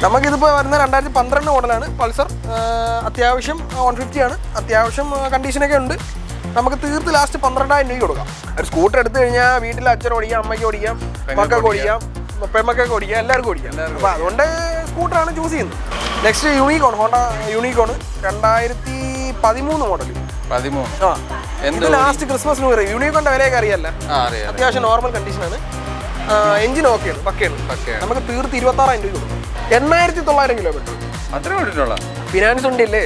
നമുക്കിതിപ്പോൾ വരുന്ന 2012 മോഡലാണ് പൾസർ. അത്യാവശ്യം 150 ആണ്, അത്യാവശ്യം കണ്ടീഷനൊക്കെ ഉണ്ട്. നമുക്ക് തീർത്ത് ലാസ്റ്റ് 12,000 രൂപയ്ക്ക് കൊടുക്കാം. ഒരു സ്കൂട്ടർ എടുത്തു കഴിഞ്ഞാൽ വീട്ടിൽ അച്ഛൻ ഓടിക്കാം, അമ്മയ്ക്ക് ഓടിക്കാം, മക്കൾക്ക് ഓടിക്കാം, പെമ്മക്കൊക്കെ ഓടിക്കാം, എല്ലാവർക്കും ഓടിക്കാം. അപ്പോൾ അതുകൊണ്ട് സ്കൂട്ടറാണ് ചൂസ് ചെയ്യുന്നത്. Next unicorn, Honda unicorn 2013 model. ഇത് ലാസ്റ്റ് ക്രിസ്മസ് ന്യൂ ഇയർ. യൂണിക്കോണിന്റെ വിലയൊക്കെ അറിയാല്ല, അത്യാവശ്യം നോർമൽ കണ്ടീഷനാണ്. എഞ്ചിൻ ഓക്കെയാണ്, പക്കയാണ്. നമുക്ക് തീർത്ത് 26,000 രൂപ കൊടുക്കും. 8,900 കിലോമീറ്റർ. ഫിനാൻസ് ഉണ്ടല്ലേ.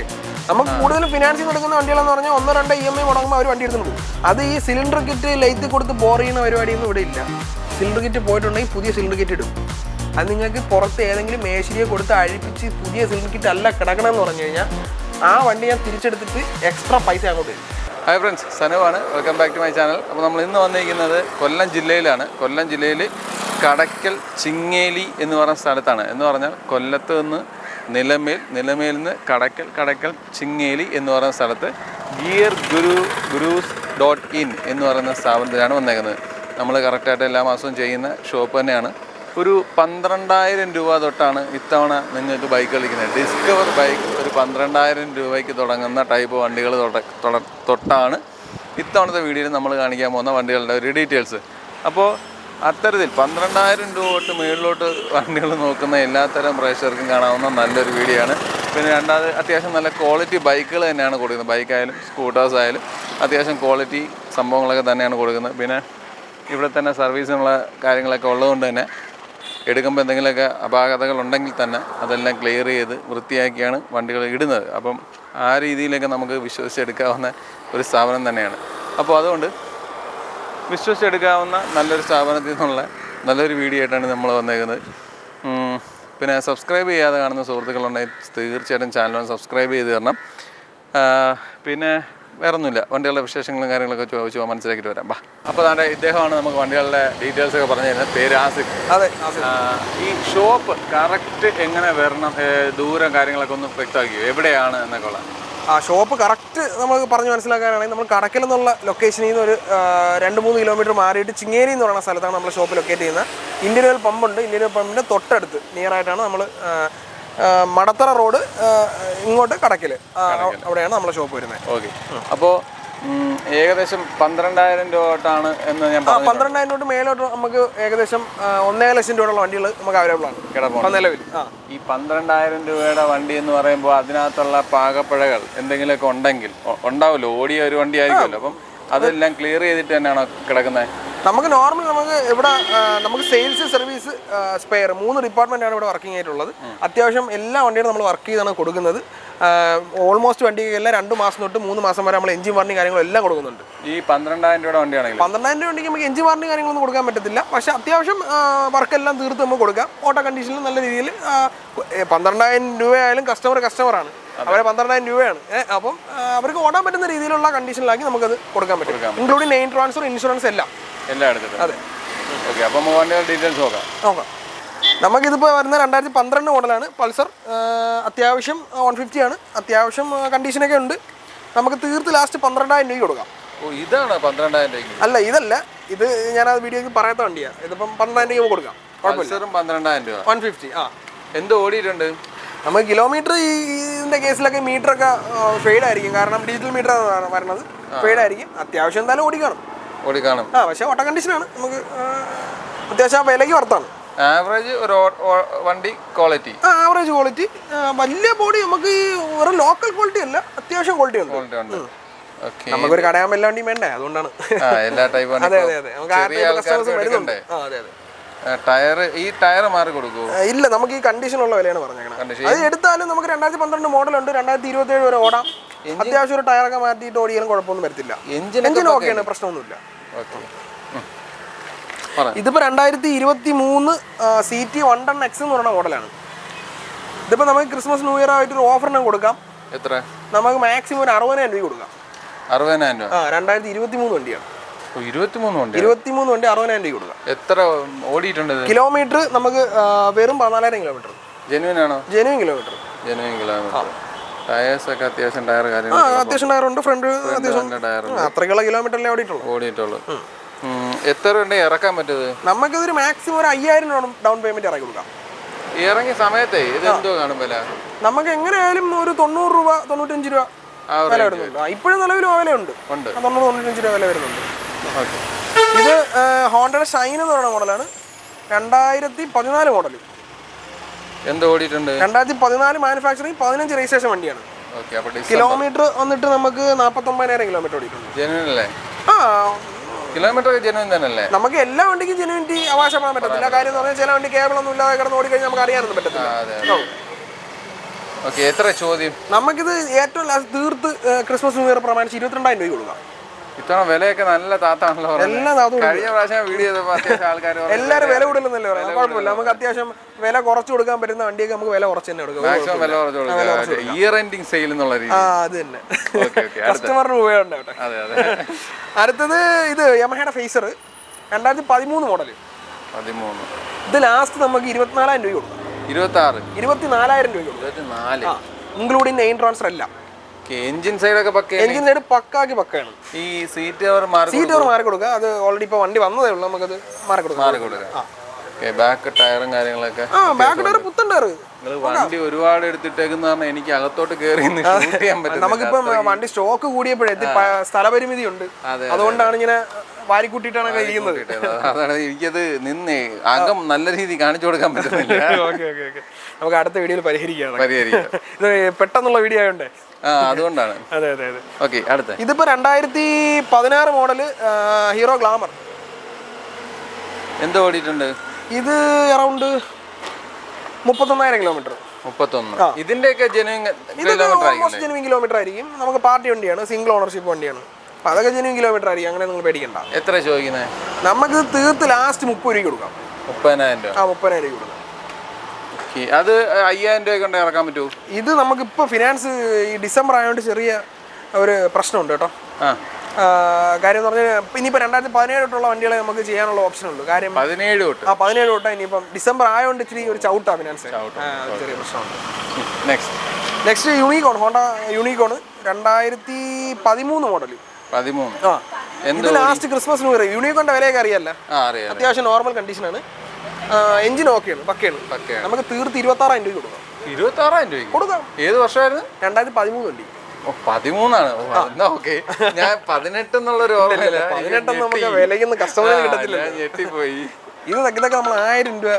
നമുക്ക് കൂടുതലും ഫിനാൻസിൽ കൊടുക്കുന്ന വണ്ടികളെന്ന് പറഞ്ഞാൽ 1-2 EMI മുടങ്ങുമ്പോൾ അവർ വണ്ടി എടുത്തുകൊണ്ട് പോകും. അത് ഈ സിലിണ്ടർ കിറ്റ് ലൈറ്റ് കൊടുത്ത് ബോർ ചെയ്യുന്ന പരിപാടിയൊന്നും ഇവിടെ ഇല്ല. സിലിണ്ടർ കിറ്റ് പോയിട്ടുണ്ടെങ്കിൽ പുതിയ സിലിണ്ടർ കിറ്റ് ഇടും. അത് നിങ്ങൾക്ക് പുറത്ത് ഏതെങ്കിലും മേശരിയെ കൊടുത്ത് അഴിപ്പിച്ച് പുതിയ സിലിണ്ടർ കിറ്റ് അല്ല കിടക്കണമെന്ന് പറഞ്ഞു കഴിഞ്ഞാൽ ആ വണ്ടി ഞാൻ തിരിച്ചെടുത്തിട്ട് എക്സ്ട്രാ പൈസ അങ്ങോട്ട് തരും. ഹായ് ഫ്രണ്ട്സ്, സനുവാണ്. Welcome back to my channel. അപ്പോൾ നമ്മൾ ഇന്ന് വന്നിരിക്കുന്നത് കൊല്ലം ജില്ലയിലാണ്. കൊല്ലം ജില്ലയിൽ കടയ്ക്കൽ ചിങ്ങേലി എന്ന് പറയുന്ന സ്ഥലത്താണ്. എന്ന് പറഞ്ഞാൽ കൊല്ലത്ത് നിന്ന് നിലമേൽ നിന്ന് കടയ്ക്കൽ ചിങ്ങേലി എന്ന് പറയുന്ന സ്ഥലത്ത് ഗിയർ gurus.in എന്ന് പറയുന്ന സ്ഥാപനത്തിലാണ് വന്നേക്കുന്നത്. നമ്മൾ കറക്റ്റായിട്ട് എല്ലാ മാസവും ചെയ്യുന്ന ഷോപ്പ് തന്നെയാണ്. ഒരു 12,000 രൂപ തൊട്ടാണ് ഇത്തവണ നിങ്ങൾക്ക് ബൈക്ക് കളിക്കുന്നത്. ഡിസ്കവർ ബൈക്ക് ഒരു 12,000 രൂപയ്ക്ക് തുടങ്ങുന്ന ടൈപ്പ് വണ്ടികൾ തൊട്ടാണ് ഇത്തവണത്തെ വീഡിയോയിൽ നമ്മൾ കാണിക്കാൻ പോകുന്ന വണ്ടികളുടെ ഒരു ഡീറ്റെയിൽസ്. അപ്പോൾ അത്തരത്തിൽ 12,000 രൂപ തൊട്ട് മുകളിലോട്ട് വണ്ടികൾ നോക്കുന്ന എല്ലാത്തരം പ്രേക്ഷകർക്കും കാണാവുന്ന നല്ലൊരു വീഡിയോ ആണ്. പിന്നെ രണ്ടാമത് അത്യാവശ്യം നല്ല ക്വാളിറ്റി ബൈക്കുകൾ തന്നെയാണ് കൊടുക്കുന്നത്. ബൈക്കായാലും സ്കൂട്ടേഴ്സ് ആയാലും അത്യാവശ്യം ക്വാളിറ്റി സംഭവങ്ങളൊക്കെ തന്നെയാണ് കൊടുക്കുന്നത്. പിന്നെ ഇവിടെ തന്നെ സർവീസിനുള്ള കാര്യങ്ങളൊക്കെ ഉള്ളതുകൊണ്ട് തന്നെ എടുക്കുമ്പോൾ എന്തെങ്കിലുമൊക്കെ അപാകതകൾ ഉണ്ടെങ്കിൽ തന്നെ അതെല്ലാം ക്ലിയർ ചെയ്ത് വൃത്തിയാക്കിയാണ് വണ്ടികൾ ഇടുന്നത്. അപ്പം ആ രീതിയിലൊക്കെ നമുക്ക് വിശ്വസിച്ചെടുക്കാവുന്ന ഒരു സ്ഥാപനം തന്നെയാണ്. അപ്പോൾ അതുകൊണ്ട് വിശ്വസിച്ചെടുക്കാവുന്ന നല്ലൊരു സ്ഥാപനത്തിൽ നിന്നുള്ള നല്ലൊരു വീഡിയോ ആയിട്ടാണ് നമ്മൾ വന്നേക്കുന്നത്. പിന്നെ സബ്സ്ക്രൈബ് ചെയ്യാതെ കാണുന്ന സുഹൃത്തുക്കളുണ്ടെങ്കിൽ തീർച്ചയായിട്ടും ചാനൽ സബ്സ്ക്രൈബ് ചെയ്ത് തരണം. പിന്നെ വേറൊന്നുമില്ല, വണ്ടികളുടെ വിശേഷങ്ങളും കാര്യങ്ങളൊക്കെ ചോദിച്ചു മനസ്സിലാക്കിയിട്ട് വരാം. അപ്പോൾ അതെ, ഇദ്ദേഹമാണ് നമുക്ക് വണ്ടികളുടെ ഡീറ്റെയിൽസ് ഒക്കെ പറഞ്ഞു തരുന്നത്. പേര് ആസിഫ്. അതെ. ഈ ഷോപ്പ് കറക്റ്റ് എങ്ങനെ വരണം, ദൂരം കാര്യങ്ങളൊക്കെ ഒന്ന് വ്യക്തമാക്കിയോ, എവിടെയാണ് എന്നൊക്കെ ഉള്ള ആ ഷോപ്പ് കറക്റ്റ് നമുക്ക് പറഞ്ഞ് മനസ്സിലാക്കാനാണെങ്കിൽ നമ്മൾ കടക്കൽ എന്നുള്ള ലൊക്കേഷനിൽ നിന്ന് ഒരു 2-3 കിലോമീറ്റർ മാറിയിട്ട് ചിങ്ങേരി എന്ന് പറയുന്ന സ്ഥലത്താണ് നമ്മൾ ഷോപ്പ് ലൊക്കേറ്റ് ചെയ്യുന്നത്. ഇന്ത്യൻ ഓയിൽ പമ്പുണ്ട്. ഇന്ത്യൻ ഓയിൽ പമ്പിൻ്റെ തൊട്ടടുത്ത് നിയറായിട്ടാണ് നമ്മൾ മടത്തറ റോഡ് ഇങ്ങോട്ട് കടക്കൽ, അവിടെയാണ് നമ്മളെ ഷോപ്പ് വരുന്നത്. ഓക്കെ. അപ്പോൾ ഏകദേശം 12,000 രൂപ തൊട്ടാണ് എന്ന് ഞാൻ 12,000 തൊട്ട് മേലോട്ട് നമുക്ക് ഏകദേശം 1,50,000 രൂപയുള്ള വണ്ടികൾ നമുക്ക് അവൈലബിൾ ആണ് കിടപ്പുണ്ട് നിലവിൽ. ഈ 12,000 രൂപയുടെ വണ്ടി എന്ന് പറയുമ്പോൾ അതിനകത്തുള്ള പാകപ്പിഴകൾ എന്തെങ്കിലുമൊക്കെ ഉണ്ടെങ്കിൽ ഉണ്ടാവുമല്ലോ, ഓടിയ ഒരു വണ്ടി ആയിരിക്കുമല്ലോ. അപ്പം അതെല്ലാം ക്ലിയർ ചെയ്തിട്ട് തന്നെയാണോ കിടക്കുന്നത്? നമുക്ക് നോർമൽ നമുക്ക് ഇവിടെ നമുക്ക് സെയിൽസ്, സർവീസ്, സ്പെയർ 3 ഡിപ്പാർട്ട്മെൻറ്റാണ് ഇവിടെ വർക്കിംഗ് ആയിട്ടുള്ളത്. അത്യാവശ്യം എല്ലാ വണ്ടികളും നമ്മൾ വർക്ക് ചെയ്താണ് കൊടുക്കുന്നത്. ഓൾമോസ്റ്റ് വണ്ടിക്കെല്ലാം 2 മാസം തൊട്ട് 3 മാസം വരെ നമ്മൾ എഞ്ചിൻ വാറണ്ടി കാര്യങ്ങളും എല്ലാം കൊടുക്കുന്നുണ്ട്. ഈ 12,000 രൂപയുടെ വണ്ടിയാണെങ്കിൽ 12,000 രൂപ വണ്ടിക്ക് നമുക്ക് എഞ്ചിൻ വാറണ്ടി കാര്യങ്ങളൊന്നും കൊടുക്കാൻ പറ്റത്തില്ല. പക്ഷേ അത്യാവശ്യം വർക്കെല്ലാം തീർത്ത് നമുക്ക് കൊടുക്കാം. ഓട്ടോ കണ്ടീഷനിൽ നല്ല രീതിയിൽ 12,000 രൂപയായാലും കസ്റ്റമറാണ്, അവരെ 12,000 രൂപയാണ്. അപ്പം അവർക്ക് ഓടാൻ പറ്റുന്ന രീതിയിലുള്ള കണ്ടീഷനിലാക്കി നമുക്കത് കൊടുക്കാൻ പറ്റും, ഇൻക്ലൂഡിങ് നെയിം ട്രാൻസ്ഫർ, ഇൻഷുറൻസ് എല്ലാം എടുത്തിട്ട്. അതെ. ഓക്കെ. അപ്പം വണ്ടിയുടെ ഡീറ്റെയിൽസ് നോക്കാം. നമുക്കിതിപ്പോൾ വരുന്ന 2012 മോഡലാണ് പൾസർ. അത്യാവശ്യം 150 ആണ്, അത്യാവശ്യം കണ്ടീഷനൊക്കെ ഉണ്ട്. നമുക്ക് തീർത്ത് ലാസ്റ്റ് 12,000 രൂപയ്ക്ക് കൊടുക്കാം. ഇതാണ് 12,000 രൂപ? അല്ല, ഇതല്ല, ഇത് ഞാനത് വീഡിയോക്ക് പറയാത്ത വണ്ടിയാണ്. ഇതിപ്പം 12,000 രൂപ കൊടുക്കാം. 12,000 രൂപ 150. എന്ത് ഓടിയിട്ടുണ്ട്? നമുക്ക് കിലോമീറ്റർ ഇതിൻ്റെ കേസിലൊക്കെ മീറ്ററൊക്കെ ഫെയ്ഡ് ആയിരിക്കും, കാരണം ഡിജിറ്റൽ മീറ്റർ വരണത് ഫെയ്ഡ് ആയിരിക്കും. അത്യാവശ്യം എന്തായാലും ഓടിക്കണം. പക്ഷേ ഓട്ടോ കണ്ടീഷനാണ്. നമുക്ക് അത്യാവശ്യം വിലയ്ക്ക് വർത്താണ്. ആവറേജ് ഒരു വണ്ടി ക്വാളിറ്റി, ആവറേജ് ക്വാളിറ്റി, വലിയ ബോഡി, നമുക്ക് ഈ ഒരു ലോക്കൽ ക്വാളിറ്റി അല്ല, അത്യാവശ്യം ക്വാളിറ്റി ഉണ്ട്. നമുക്കൊരു കടയാൻ എല്ലാ വണ്ടിയും വേണ്ടേ, അതുകൊണ്ടാണ്. എല്ലാ ടൈപ്പ് ഈ ടയർ മാറി കൊടുക്കുമോ? ഇല്ല, നമുക്ക് ഈ കണ്ടീഷനുള്ള വിലയാണ് പറഞ്ഞേക്കുന്നത്. അത് എടുത്താലും നമുക്ക് 2012 മോഡലുണ്ട്, 2027 വരെ ഓടാം. അത്യാവശ്യം ഒരു ടയറൊക്കെ മാറ്റിയിട്ട് ഓടിയാലും കുഴപ്പമൊന്നും വരത്തില്ല. എഞ്ചിൻ ഓക്കെയാണ്, പ്രശ്നമൊന്നുമില്ല. ഇതിപ്പോൾ 2023 CT 110X എന്ന് പറയുന്ന മോഡലാണ്. ഇതിപ്പോൾ നമുക്ക് ക്രിസ്മസ് ന്യൂ ഇയർ ആയിട്ട് ഒരു ഓഫറിന് കൊടുക്കാം. എത്ര? നമുക്ക് മാക്സിമം ഒരു 60,000 രൂപ കൊടുക്കാം. 60,000 രൂപ? 2023 വണ്ടിയാണ്. 23 വണ്ടി 60,000 രൂപ കൊടുക്കാം. എത്ര ഓടിയിട്ടുണ്ട്? കിലോമീറ്റർ നമുക്ക് വെറും 14,000 കിലോമീറ്റർ. ജെനുവിൻ ആണോ? Genuine kilometre. ടയേഴ്സ് ഒക്കെ അത്യാവശ്യം ടയർ കാര്യങ്ങൾ അത്യാവശ്യം ടയറുണ്ട്. ഫ്രണ്ട് അത്യാവശ്യം അത്രയ്ക്കുള്ള കിലോമീറ്ററിലേ ഓടിയിട്ടുള്ളൂ. എത്ര രൂപ ഇറക്കാൻ പറ്റുന്നത്? നമുക്കിതൊരു മാക്സിമം ഒരു 5,000 രൂപ ഡൗൺ പേയ്മെന്റ് ഇറക്കി കൊടുക്കാം. ഇറങ്ങിയ സമയത്തെ ഇത് എന്തോ കാണും വില? നമുക്ക് എങ്ങനെയായാലും ഒരു 90 രൂപ 95 രൂപ വില വരുന്നുണ്ട്. ഇപ്പോഴും നിലവിൽ വിലയുണ്ട്, 90-95 രൂപ വില വരുന്നുണ്ട്. ഇത് ഹോണ്ടയുടെ ഷൈൻ എന്ന് പറയുന്ന മോഡലാണ്. 2014 മോഡൽ. എന്ത് ഓടിയിട്ടുണ്ട്? 2014 മാനുഫാക്ചറിങ്, 15 രജിസ്ട്രേഷൻ വണ്ടിയാണ്. കിലോമീറ്റർ വന്നിട്ട് നമുക്ക് 49,000 കിലോമീറ്റർ ഓടിയിട്ടുണ്ട്. ആ, കിലോമീറ്റർ ജെനുവിൻ തന്നെയല്ലേ? നമുക്ക് എല്ലാ വണ്ടിക്കും ജെനുവിനിറ്റി അവകാശപ്പെടാൻ പറ്റത്തില്ല. കാര്യം എന്ന് പറഞ്ഞാൽ ചില വണ്ടി കേബിൾ ഒന്നും ഇല്ലാതെ കിടന്ന് ഓടിക്കഴിഞ്ഞാൽ നമുക്ക് അറിയാനൊന്നും പറ്റത്തില്ല. എത്ര ചോദ്യം? നമുക്കിത് ഏറ്റവും ലാസ്റ്റ് തീർത്ത് ക്രിസ്മസ് ന്യൂ ഇയർ പ്രമാണിച്ച് 22,000 രൂപ കൊടുക്കാം. ഇത്തവണ വിലയൊക്കെ നല്ല താത്താണല്ലോ. എല്ലാ താത്തും കഴിഞ്ഞ പ്രാവശ്യം വീഡിയോ ആൾക്കാർ എല്ലാവരും വില കൂടുതലെന്നല്ലേ പറയാം. കുഴപ്പമില്ല, നമുക്ക് അത്യാവശ്യം വില കുറച്ച് കൊടുക്കാൻ പറ്റുന്ന വണ്ടിയൊക്കെ നമുക്ക് വില കുറച്ച് തന്നെ കൊടുക്കാം. മാക്സിമം വില കുറച്ച് കൊടുക്കാം. ഇയർ എൻഡിങ് സെയിൽ എന്നുള്ള രീതി. അത് തന്നെ, കസ്റ്റമറിന് ഉപയോഗമുണ്ടാവട്ടെ. അടുത്തത് ഇത് യമഹയുടെ ഫേസർ 2013 മോഡൽ. 13. ഇത് ലാസ്റ്റ് നമുക്ക് 24,000 രൂപ കൊടുക്കും. 24,000 രൂപ കൊടുക്കും, ഇൻക്ലൂഡിങ് നെയിൻ ട്രാൻസ്ഫർ എല്ലാം. എഞ്ചിൻ സൈഡൊക്കെ എഞ്ചിൻ സൈഡ് പക്കാക്കി പക്കയാണ്. ഈ സീറ്റ് കവർ മാറി കൊടുക്കുക. അത് ഓൾറെഡി ഇപ്പൊ വണ്ടി വന്നതേ ഉള്ളൂ, നമുക്കത് മാറി കൊടുക്കാം. ബാക്ക് ടയറും കാര്യങ്ങളൊക്കെ. ബാക്ക് ടയർ പുത്തൻ ടയർ. വണ്ടി ഒരുപാട് എടുത്തിട്ടേക്കുന്ന പറഞ്ഞാൽ എനിക്ക് അകത്തോട്ട് കയറി ചെയ്യാൻ പറ്റും. നമുക്കിപ്പം വണ്ടി സ്റ്റോക്ക് കൂടിയപ്പോഴേ സ്ഥലപരിമിതി ഉണ്ട്, അതുകൊണ്ടാണ് ഇങ്ങനെ വാരിക്കൂട്ടിയിട്ടാണ് കഴിയുന്നത്. അതാണ് എനിക്കത് നിന്ന് അകം നല്ല രീതി കാണിച്ചു കൊടുക്കാൻ പറ്റുന്നില്ല. നമുക്ക് അടുത്ത വീഡിയോയിൽ പരിഹരിക്കാം. ഇത് പെട്ടെന്നുള്ള വീഡിയോ ആയതുകൊണ്ടേ അതുകൊണ്ടാണ്. അതെ അതെ അതെ. ഓക്കെ, അടുത്ത ഇതിപ്പോ 2016 മോഡല് ഹീറോ ഗ്ലാമർ. എന്തോ ഓടിയിട്ടുണ്ട്? ഇത് അറൗണ്ട് 31,000 കിലോമീറ്റർ. 31. ഇതിന്റെയൊക്കെ ജെനുവിൻ കിലോമീറ്റർ ആയിരിക്കും. നമുക്ക് പാർട്ടി വണ്ടിയാണ്, സിംഗിൾ ഓണർഷിപ്പ് വണ്ടിയാണ്. അപ്പൊ അതൊക്കെ ജെനുവിൻ കിലോമീറ്റർ ആയിരിക്കും, അങ്ങനെ നിങ്ങൾ പേടിക്കണ്ട. എത്ര ചോദിക്കുന്നത്? നമുക്ക് തീർത്ത് ലാസ്റ്റ് 30 രൂപ കൊടുക്കാം. 30,000 രൂപ. 30,000 രൂപ കൊടുക്കാം. അത് 5,000 രൂപ കൊണ്ട് ഇറക്കാൻ പറ്റുമോ? ഇത് നമുക്കിപ്പോൾ ഫിനാൻസ് ഈ ഡിസംബർ ആയതുകൊണ്ട് ചെറിയ ഒരു പ്രശ്നമുണ്ട് കേട്ടോ. കാര്യം എന്ന് പറഞ്ഞാൽ ഇനിയിപ്പോൾ 2017 തൊട്ടുള്ള വണ്ടികളെ നമുക്ക് ചെയ്യാനുള്ള ഓപ്ഷൻ ഉള്ളൂ. കാര്യം 17 തൊട്ടാ ഇനിയിപ്പം ഡിസംബർ ആയതുകൊണ്ട് ഇച്ചിരി ഒരു ചവിട്ടാ ഫിനാൻസ്, ചെറിയ പ്രശ്നമുണ്ട്. Next unicorn, Honda unicorn 2013 model. 13. ഇത് ലാസ്റ്റ് ക്രിസ്മസ് ന്യൂ ഇയർ. യൂണിക്കോണിന്റെ വിലയൊക്കെ അറിയാലോ, അത്യാവശ്യം നോർമൽ കണ്ടീഷനാണ്. എഞ്ചിൻ ഓക്കെയാണ്, പക്കയാണ്. നമുക്ക് തീർത്ത് 26,000 രൂപ കൊടുക്കാം. 26,000 രൂപ കൊടുക്കാം. ഏത് വർഷമായിരുന്നു? 2013 വണ്ടി. 13 ഞാൻ 18 എന്നുള്ളൊരു ഓർമ്മയില്ല. 18 നമുക്ക് വിലയ്ക്കൊന്നും കസ്റ്റമറിന് കിട്ടത്തില്ല, ഞെട്ടിപ്പോയി. ഇതൊക്കെ നമ്മൾ 1000 രൂപ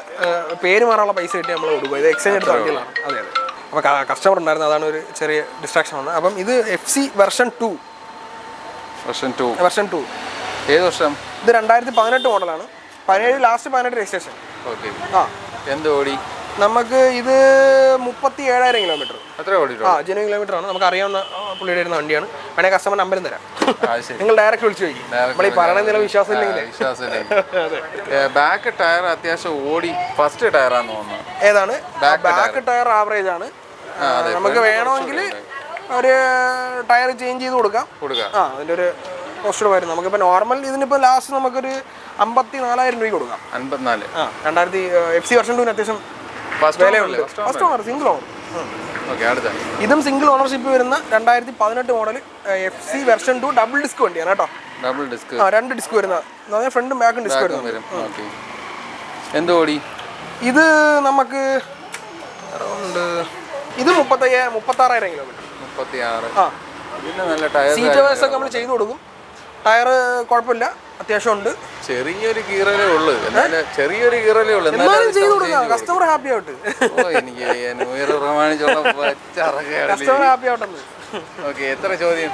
പേര് മാറാനുള്ള പൈസ കിട്ടി നമ്മൾ കൊടുക്കുക. ഇത് എക്സ്ചേഞ്ച് എടുത്ത വണ്ടികളാണ്. അതെ അതെ. അപ്പോൾ കസ്റ്റമർ ഉണ്ടായിരുന്നു, അതാണ് ഒരു ചെറിയ ഡിസ്ട്രാക്ഷൻ വന്നത്. അപ്പം ഇത് FC വെർഷൻ 2. ഏത് വർഷം? ഇത് 2018 മോഡലാണ്. 17 ലാസ്റ്റ് 18 രജിസ്ട്രേഷൻ. എന്ത് ഓടി? നമുക്ക് ഇത് 37,000 കിലോമീറ്റർ. ജെനുവിൻ കിലോമീറ്റർ ആണ്. നമുക്ക് അറിയാവുന്ന പുള്ളിയുടെ ഇരുന്ന വണ്ടിയാണ്. വേണമെങ്കിൽ കസ്റ്റമർ നമ്പരും തരാം, നിങ്ങൾ ഡയറക്റ്റ് വിളിച്ചു ചോദിക്കും. നമ്മൾ ഈ പറയണ നില വിശ്വാസം ഇല്ലെങ്കിൽ. ബാക്ക് ടയർ അത്യാവശ്യം ഓടി ഫസ്റ്റ് ടയറാന്ന് തോന്നുന്നു. ഏതാണ്? ബാക്ക് ടയർ ആവറേജ് ആണ്. നമുക്ക് വേണമെങ്കിൽ ഒരു ടയർ ചേഞ്ച് ചെയ്ത് കൊടുക്കാം. അതിൻ്റെ ഒരു കോസ്റ്റ് വരും. നമുക്കിപ്പോൾ നോർമൽ ഇതിനിപ്പോൾ ലാസ്റ്റ് നമുക്കൊരു 54,000 രൂപ കൊടുക്കാം. 54. 2000 FC വെർഷൻ 2 അത്യാവശ്യം വിലയുണ്ട്. First owner, single owner. ഇതും സിംഗിൾ ഓണർഷിപ്പ് വരുന്ന 2018 model FC version 2 double disc വണ്ടിയാണ് കേട്ടോ. ഡബിൾ ഡിസ്ക്, 2 ഡിസ്ക് വരുന്ന, ഫ്രണ്ടും ബാക്കും ഡിസ്ക് വരുന്നത്. എന്ത് ഓടി? ഇത് നമുക്ക് ഇത് 36,000 കിലോമീറ്റർ. 36. സീറ്റ് കവേഴ്സ് ഒക്കെ നമ്മൾ ചെയ്തു കൊടുക്കും. ടയർ കുഴപ്പമില്ല, അത്യാവശ്യം ഉണ്ട്. ചെറിയൊരു കീറലേ ഉള്ളൂ, ചെയ്തു കൊടുക്കാം. കസ്റ്റമർ ഹാപ്പി ആവട്ടെ. കസ്റ്റമർ ഹാപ്പി ആവട്ടെ. എത്ര ചോദ്യം?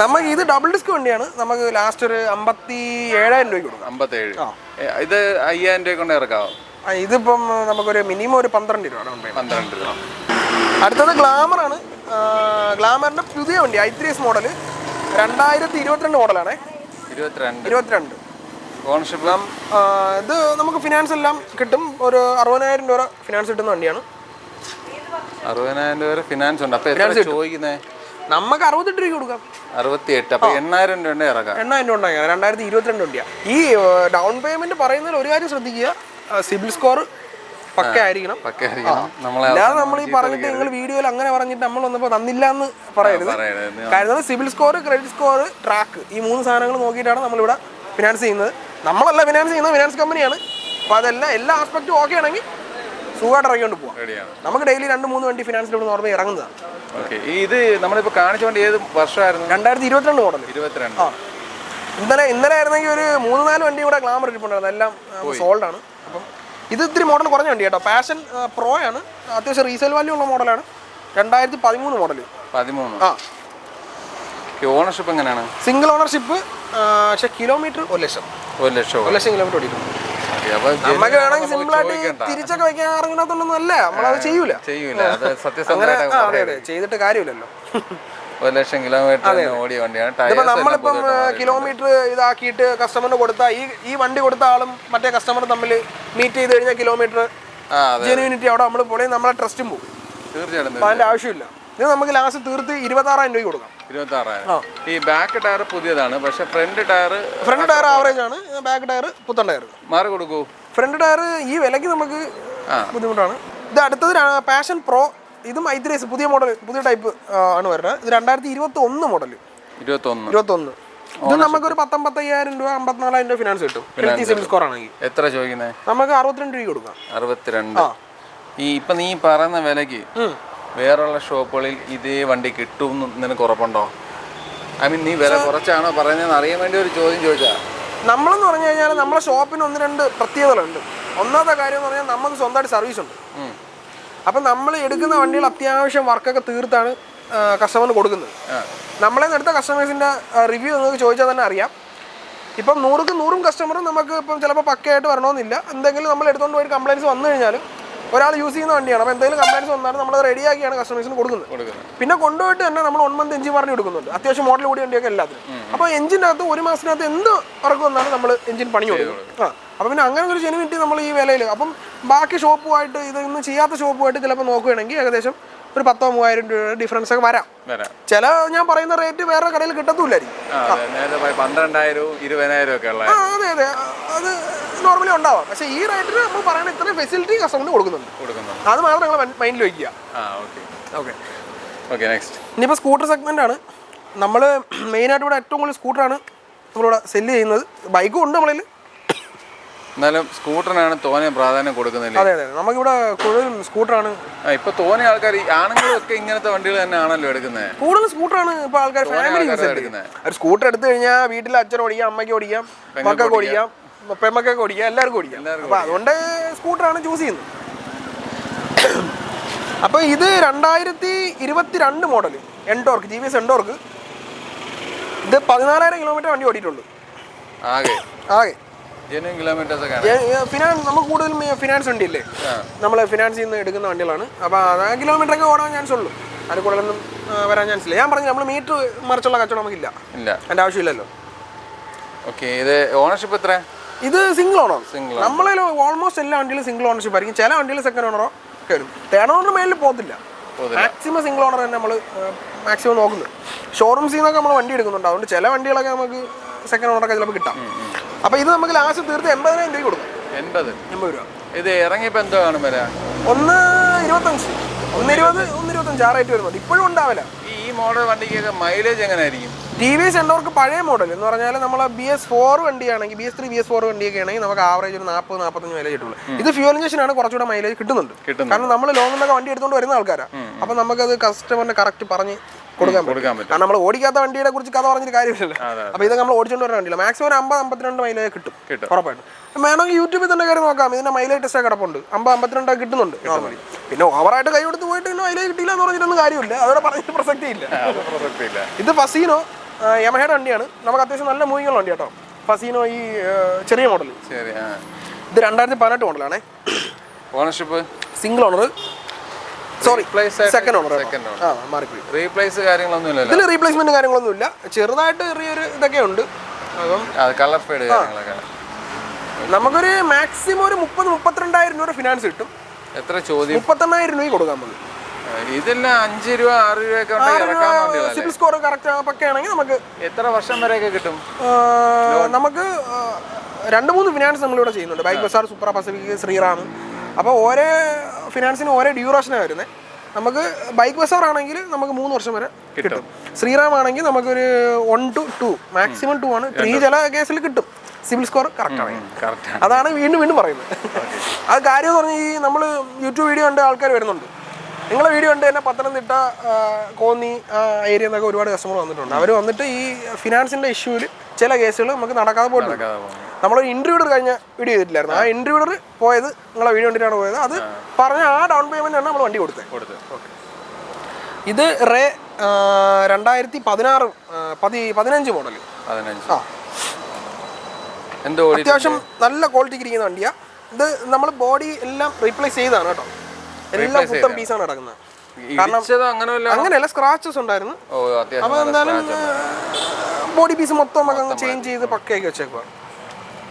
നമുക്ക് ഇത് ഡബിൾ ഡിസ്ക് വണ്ടിയാണ്. നമുക്ക് ലാസ്റ്റ് ഒരു 57,000 രൂപ കൊടുക്കും. 57. ഇത് 5,000 രൂപ കൊണ്ട് ഇറക്കാവോ? ഇതിപ്പം നമുക്കൊരു മിനിമം ഒരു 12 രൂപ. 12 രൂപ. അടുത്തത് ഗ്ലാമറാണ്. ഗ്ലാമറിന്റെ പുതിയ വണ്ടി i3s മോഡൽ 2022 മോഡലാണ്. 22 ഓണർഷിപ്പ്. ഇത് നമുക്ക് ഫിനാൻസ് എല്ലാം കിട്ടും. ഒരു 60,000 രൂപ ഫിനാൻസ് കിട്ടുന്ന വണ്ടിയാണ്. 60,000 രൂപ ഫിനാൻസ് ഉണ്ട്. അപ്പോൾ ചോദിക്കുന്നത് നമുക്ക് 68 രൂപ കൊടുക്കാം. 68. അപ്പോൾ 8,000 രൂപ ഇറക്കാം. 8,000 രൂപ ഉണ്ടാക്കാം. 2022 വണ്ടിയാണ്. ഈ ഡൗൺ പേയ്മെന്റ് പറയുന്നതിൽ ഒരു കാര്യം ശ്രദ്ധിക്കുക, സിബിൽ സ്കോർ പക്ക ആയിരിക്കണം. അല്ലാതെ നമ്മൾ ഈ പറഞ്ഞിട്ട് നിങ്ങൾ വീഡിയോയിൽ അങ്ങനെ പറഞ്ഞിട്ട് നമ്മൾ വന്നപ്പോൾ തന്നില്ല എന്ന് പറയരുത്. കാരണം CIBIL score, credit score, track, ഈ 3 സാധനങ്ങൾ നോക്കിയിട്ടാണ് നമ്മളിവിടെ ഫിനാൻസ് ചെയ്യുന്നത്. നമ്മളല്ല ഫിനാൻസ് ചെയ്യുന്നത്, ഫിനാൻസ് കമ്പനിയാണ്. അപ്പോൾ അതെല്ലാം എല്ലാ ആസ്പെക്റ്റും ഓക്കെ ആണെങ്കിൽ സുഖമായിട്ട് ഇറങ്ങിക്കൊണ്ട് പോകാം. റെഡിയാണ്. നമുക്ക് ഡെയിലി 2-3 വണ്ടി ഫിനാൻസിൽ ഇവിടെ നോർമൽ ഇറങ്ങുന്നതാണ്. ഓക്കെ. ഇത് നമ്മളിപ്പോൾ കാണിച്ച വണ്ടി ഏത് വർഷമായിരുന്നു? 2022 മോഡൽ. 22. ആ, ഇന്നലെ ആയിരുന്നെങ്കിൽ ഒരു 3-4 വണ്ടി കൂടെ ഗ്ലാമർ ഇരിപ്പുണ്ടായിരുന്നു, എല്ലാം സോൾഡ് ആണ്. അപ്പം ഇത് ഇത്തിരി മോഡൽ കുറഞ്ഞ വണ്ടി കേട്ടോ. പാഷൻ പ്രോ ആണ്, അത്യാവശ്യം റീസെയിൽ വാല്യൂ ഉള്ള മോഡലാണ്. 2013 മോഡൽ. 13. ആ. ഓണർഷിപ്പ് എങ്ങനെയാണ്? Single ownership. പക്ഷെ കിലോമീറ്റർ 1 ലക്ഷം. 1 ലക്ഷം കിലോമീറ്റർ ഓടിക്കുന്നു. നമുക്ക് വേണമെങ്കിൽ സിമ്പിൾ ആയിട്ട് തിരിച്ചൊക്കെ വെക്കാൻ ഇറങ്ങാത്തൊന്നും അല്ല, നമ്മളത് ചെയ്യൂല. അതെ, ചെയ്തിട്ട് കാര്യമില്ലല്ലോ. 1 ലക്ഷം കിലോമീറ്റർ ഓടിയ വണ്ടിയാണ്. ഇപ്പൊ നമ്മളിപ്പം കിലോമീറ്റർ ഇതാക്കിയിട്ട് കസ്റ്റമറിന് കൊടുത്താൽ ഈ വണ്ടി കൊടുത്ത ആളും മറ്റേ കസ്റ്റമർ തമ്മിൽ മീറ്റ് ചെയ്ത് കഴിഞ്ഞാൽ കിലോമീറ്റർ ജെനുവിനിറ്റി അവിടെ നമ്മൾ പൊളിയും, നമ്മളെ ട്രസ്റ്റും പോകും. തീർച്ചയായിട്ടും അതിന്റെ ആവശ്യമില്ല. ഇത് നമുക്ക് ലാസ്റ്റ് തീർത്ത് 26,000 രൂപ കൊടുക്കാം. 26,000. ഈ ബാക്ക് ടയർ പുതിയതാണ്, പക്ഷെ ഫ്രണ്ട് ടയർ ആവറേജ് ആണ്, ബാക്ക് ടയർ പുത്തൻ ടയർ. മാറി കൊടുക്കൂ. ഫ്രണ്ട് ടയർ ഈ വിലയ്ക്ക് നമുക്ക് ബുദ്ധിമുട്ടാണ്. ഇത് അടുത്തത് പാഷൻ പ്രോ. ഇതും ഐ3 പുതിയ മോഡൽ, പുതിയ ടൈപ്പ് ആണ് വരുന്നത്. ഇത് 2021 മോഡൽ. 21. ഇത് നമുക്കൊരു 19,500 രൂപ 54,000 രൂപ ഫിനാൻസ് കിട്ടും. സിവിൽ സ്കോർ ആണെങ്കിൽ. എത്ര ചോദിക്കുന്നത്? നമുക്ക് 62 രൂപ കൊടുക്കാം. 62. ഈ ഇപ്പൊ നീ പറയുന്ന വിലക്ക് വേറുള്ള ഷോപ്പുകളിൽ ഇതേ വണ്ടി കിട്ടും നിനക്ക് ഉറപ്പുണ്ടോ? ഐ മീൻ, നീ വില കുറച്ചാണോ പറയുന്നതെന്ന് അറിയാൻ വേണ്ടി ഒരു ചോദ്യം ചോദിച്ചാ. നമ്മളെന്ന് പറഞ്ഞു കഴിഞ്ഞാൽ നമ്മളെ ഷോപ്പിന് 1-2 പ്രത്യേകതകളുണ്ട്. ഒന്നാമത്തെ കാര്യം എന്ന് പറഞ്ഞാൽ നമുക്ക് സ്വന്തമായിട്ട് സർവീസ് ഉണ്ട്. അപ്പം നമ്മൾ എടുക്കുന്ന വണ്ടികൾ അത്യാവശ്യം വർക്കൊക്കെ തീർത്താണ് കസ്റ്റമറിന് കൊടുക്കുന്നത്. നമ്മളെ എടുത്ത കസ്റ്റമേഴ്സിൻ്റെ റിവ്യൂ നിങ്ങൾക്ക് ചോദിച്ചാൽ തന്നെ അറിയാം. ഇപ്പം 100 കസ്റ്റമറും നമുക്ക് ഇപ്പം ചിലപ്പോൾ പക്കയായിട്ട് വരണമെന്നില്ല. എന്തെങ്കിലും നമ്മൾ എടുത്തുകൊണ്ട് പോയി കംപ്ലയിൻസ് വന്നു കഴിഞ്ഞാലും ഒരാൾ യൂസ് ചെയ്യുന്ന വണ്ടിയാണ്. അപ്പോൾ എന്തെങ്കിലും കംപ്ലയിൻസ് വന്നാലും നമ്മൾ റെഡിയാക്കിയാണ് കസ്റ്റമേഴ്സിന് കൊടുക്കുന്നത്. പിന്നെ കൊണ്ടുപോയിട്ട് തന്നെ നമ്മൾ 1 മന്ത് എഞ്ചിൻ വാറണ്ടി കൊടുക്കുന്നുണ്ട്, അത്യാവശ്യം മോഡൽ കൂടിയ വണ്ടിയൊക്കെ എല്ലാത്തിനും. അപ്പോൾ എഞ്ചിനകത്ത് 1 മാസത്തിനകത്ത് എന്ത് വർക്ക് വന്നാലും നമ്മൾ എഞ്ചിൻ പണി കൊടുക്കും. അപ്പോൾ പിന്നെ അങ്ങനെ ഒരു ജെനുവിനിറ്റി നമ്മൾ ഈ വിലയിൽ. അപ്പം ബാക്കി ഷോപ്പുമായിട്ട് ഇതൊന്നും ചെയ്യാത്ത ഷോപ്പുമായിട്ട് ചിലപ്പോൾ നോക്കുകയാണെങ്കിൽ ഏകദേശം ഒരു 10,000-3,000 രൂപ ഡിഫറൻസ് ഒക്കെ വരാം. ചില ഞാൻ പറയുന്ന റേറ്റ് വേറെ കടയിൽ കിട്ടത്തില്ലായിരിക്കും. 12,000, 20,000 ഒക്കെ. അതെ, അത് നോർമലി ഉണ്ടാവാം. പക്ഷേ ഈ റേറ്റിന് നമ്മൾ പറയുന്ന ഇത്രയും ഫെസിലിറ്റി കസ്റ്റമറിന് കൊടുക്കുന്നുണ്ട്. അത് മാത്രം നിങ്ങൾ മൈൻഡിൽ വയ്ക്കുക. ഓക്കെ. നെക്സ്റ്റ് ഇനിയിപ്പോൾ സ്കൂട്ടർ സെഗ്മെന്റ് ആണ്. നമ്മൾ മെയിനായിട്ട് ഇവിടെ ഏറ്റവും കൂടുതൽ സ്കൂട്ടറാണ് നമ്മളിവിടെ സെല്ല് ചെയ്യുന്നത്. ബൈക്കും ഉണ്ട് നമ്മളിൽ. എന്നാലും സ്കൂട്ടറിനാണ് തോനെ പ്രാധാന്യം കൊടുക്കുന്നില്ല. അതെ, നമുക്കിവിടെ കൂടുതലും സ്കൂട്ടറാണ്. ഇപ്പൊ തോനെ ആൾക്കാർ, ആണുങ്ങളൊക്കെ ഇങ്ങനത്തെ വണ്ടികൾ തന്നെ ആണല്ലോ എടുക്കുന്നത്. കൂടുതൽ സ്കൂട്ടറാണ് ഇപ്പോൾ ആൾക്കാർ ഫാമിലി യൂസ് എടുക്കുന്നത്. ഒരു സ്കൂട്ടർ എടുത്തു കഴിഞ്ഞാൽ വീട്ടിൽ അച്ഛൻ ഓടിക്കാം, അമ്മയ്ക്ക് ഓടിക്കാം, മക്കൾക്ക് ഓടിക്കാം, പെമ്മക്കൊക്കെ ഓടിക്കാം, എല്ലാവർക്കും ഓടിക്കാം. അപ്പോൾ അതുകൊണ്ട് സ്കൂട്ടറാണ് ചൂസ് ചെയ്യുന്നത്. അപ്പോൾ ഇത് 2022 മോഡൽ എൻടോർക്ക്, GVS എൻടോർക്ക്. ഇത് 14,000 കിലോമീറ്റർ വണ്ടി ഓടിയിട്ടുള്ളൂ ആകെ. ഫിനാൻസ് നമുക്ക് കൂടുതലും ഫിനാൻസ് വണ്ടിയില്ലേ, നമ്മൾ ഫിനാൻസിൽ നിന്ന് എടുക്കുന്ന വണ്ടികളാണ്. അപ്പോൾ ആ കിലോമീറ്റർ ഒക്കെ ഓടാൻ ചാൻസ് ഉള്ളൂ, അതിൽ കൂടുതലൊന്നും വരാൻ ചാൻസ് ഇല്ല. ഞാൻ പറഞ്ഞു നമ്മൾ മീറ്റർ മറിച്ചുള്ള കച്ചവടം നമുക്കില്ല, അതിൻ്റെ ആവശ്യമില്ലല്ലോ. ഓക്കെ. ഇത് ഓണർഷിപ്പ് എത്ര? ഇത് സിംഗിൾ ഓണർ. നമ്മളെ ഓൾമോസ്റ്റ് എല്ലാ വണ്ടിയിലും സിംഗിൾ ഓണർഷിപ്പ് ആയിരിക്കും. ചില വണ്ടിയിൽ സെക്കൻഡ് ഓണറോ ഒക്കെ വരും. തേർഡ് ഓണർ മേലിൽ പോകത്തില്ല. മാക്സിമം സിംഗിൾ ഓണർ തന്നെ നമ്മൾ മാക്സിമം നോക്കുന്നത്. ഷോറൂംസിൽ നിന്നൊക്കെ നമ്മൾ വണ്ടി എടുക്കുന്നുണ്ട്. അതുകൊണ്ട് ചില വണ്ടികളൊക്കെ നമുക്ക് സെക്കൻഡ് ഓണറൊക്കെ ചിലപ്പോൾ കിട്ടാം. അപ്പോൾ ഇത് നമുക്ക് ലാസ്റ്റ് തീർത്ത് 80,000 രൂപ കൊടുക്കും. 80 രൂപ. ഇത് ഇറങ്ങിയപ്പോൾ എന്തോ കാണും വില? 1.25, 1.25 ആ റേറ്റ് വരുന്നത്. ഇപ്പോഴും ഉണ്ടാവില്ല. ഈ മോഡൽ വണ്ടിക്കൊക്കെ മൈലേജ് എങ്ങനെയായിരിക്കും? TVS എൻടോർക്ക് പഴയ മോഡൽ എന്ന് പറഞ്ഞാൽ നമ്മൾ BS4 വണ്ടിയാണെങ്കിൽ, BS3 BS4 വണ്ടിയൊക്കെ ആണെങ്കിൽ നമുക്ക് ആവറേജ് ഒരു 40-45 മൈലേജ് കിട്ടുള്ളൂ. ഇത് ഫ്യൂൽ ഇഞ്ചക്ഷനാണ്, കുറച്ചുകൂടെ മൈലേജ് കിട്ടുന്നുണ്ട്. കാരണം നമ്മൾ ലോങ്ങിലൊക്കെ വണ്ടി എടുത്തുകൊണ്ട് വരുന്ന ആൾക്കാരാണ്. അപ്പോൾ നമുക്കത് കസ്റ്റമറിന് കറക്റ്റ് പറഞ്ഞ് കൊടുക്കാൻ പറ്റും. കാരണം നമ്മൾ ഓടിക്കാത്ത വണ്ടിയെ കുറിച്ച് കഥ പറഞ്ഞിട്ട് കാര്യമില്ലല്ലോ. അപ്പോൾ ഇത് നമ്മൾ ഓടിച്ചുകൊണ്ട് വരുന്ന വണ്ടിയില്ല. മാക്സിമം ഒരു 50-52 മൈലേജ് കിട്ടും ഉറപ്പായിട്ടും. വേണമെങ്കിൽ യൂട്യൂബിൽ തന്നെ കയറി നോക്കാം. ഇതിന്റെ മൈലേജ് ടെസ്റ്റ് കിടപ്പുണ്ട്. 50-52 കിട്ടുന്നുണ്ട് നോർമലി. പിന്നെ ഓവറായിട്ട് കൈ കൊടുത്ത് പോയിട്ട് മൈലേജ് കിട്ടില്ല എന്ന് പറഞ്ഞിട്ടൊന്നും കാര്യമില്ല, അതോടെ പറഞ്ഞിട്ട് പ്രസക്തി ഇല്ല. ഇത് ഫസീനോ യമഹയുടെ വണ്ടിയാണ്. നമുക്ക് അത്യാവശ്യം നല്ല മൂവിങ് ഉള്ള വണ്ടി കേട്ടോ. ഫസീനോ ഈ ചെറിയ മോഡൽ. ഇത് 2018 മോഡലാണേ. Ownership single owner, sorry second owner. മാറിപ്പോയി. ഇതിൽ റീപ്ലേസ്മെന്റ് കാര്യങ്ങളൊന്നുമില്ല. ചെറുതായിട്ട് ചെറിയൊരു ഇതൊക്കെ ഉണ്ട്. നമുക്കൊരു മാക്സിമം ഒരു 30-32,000 രൂപ ഫിനാൻസ് കിട്ടും. എത്ര ചോദ്യം? 38,000 രൂപ കൊടുക്കാൻ മതി. ഇതെല്ലാം 5 രൂപ 6 രൂപ സിബിൽ സ്കോർ കറക്റ്റ് പക്കയാണെങ്കിൽ നമുക്ക് എത്ര വർഷം വരെയൊക്കെ കിട്ടും? നമുക്ക് 2-3 ഫിനാൻസ് നമ്മളിവിടെ ചെയ്യുന്നുണ്ട്. Bike Bazaar, Super Pacific, Shriram. അപ്പോൾ ഓരോ ഫിനാൻസിന് ഓരോ ഡ്യൂറേഷനാണ് വരുന്നത്. നമുക്ക് ബൈക്ക് ബസാർ ആണെങ്കിൽ നമുക്ക് 3 വർഷം വരെ കിട്ടും. ശ്രീറാം ആണെങ്കിൽ നമുക്കൊരു 1 to 2, മാക്സിമം 2 ആണ്. 3 ചില കേസിൽ കിട്ടും. സിവിൽ സ്കോർ കറക്റ്റാണ്. കറക്റ്റ്. അതാണ് വീണ്ടും വീണ്ടും പറയുന്നത്. അത് കാര്യം എന്ന് പറഞ്ഞാൽ ഈ നമ്മൾ യൂട്യൂബ് വീഡിയോ കണ്ട് ആൾക്കാർ വരുന്നുണ്ട്. നിങ്ങളെ വീഡിയോ കണ്ട് തന്നെ പത്തനംതിട്ട, കോന്നി ഏരിയ എന്നൊക്കെ ഒരുപാട് കസ്റ്റമർ വന്നിട്ടുണ്ട്. അവർ വന്നിട്ട് ഈ ഫിനാൻസിൻ്റെ ഇഷ്യൂവിൽ ചില കേസുകൾ നമുക്ക് നടക്കാതെ പോയിട്ടുണ്ട്. നമ്മളൊരു ഇൻട്രീവ്യൂഡർ കഴിഞ്ഞ വീഡിയോ ചെയ്തിട്ടില്ലായിരുന്നു. ആ ഇൻട്രീവ്യൂഡർ പോയത് നിങ്ങളെ വീഡിയോ കണ്ടിട്ടാണ് പോയത്. അത് പറഞ്ഞ ആ ഡൗൺ പേയ്മെൻ്റ് ആണ് നമ്മൾ വണ്ടി കൊടുത്തത്. ഓക്കെ. ഇത് റേ 2015 മോഡൽ. ആ, അത്യാവശ്യം നല്ല ക്വാളിറ്റിക്ക് ഇരിക്കുന്ന വണ്ടിയാണ്. ഇത് നമ്മൾ ബോഡി എല്ലാം റീപ്ലേസ് ചെയ്താണ് കേട്ടോ. എല്ലാം പുത്തൻ പീസാണ് കിടക്കുന്നത്. കാരണം അങ്ങനെയല്ല, സ്ക്രാച്ചസ് ഉണ്ടായിരുന്നു. അപ്പോൾ എന്തായാലും ബോഡി പീസ് മൊത്തം നമുക്ക് ചേഞ്ച് ചെയ്ത് പക്കയാക്കി വെച്ചേക്കുക.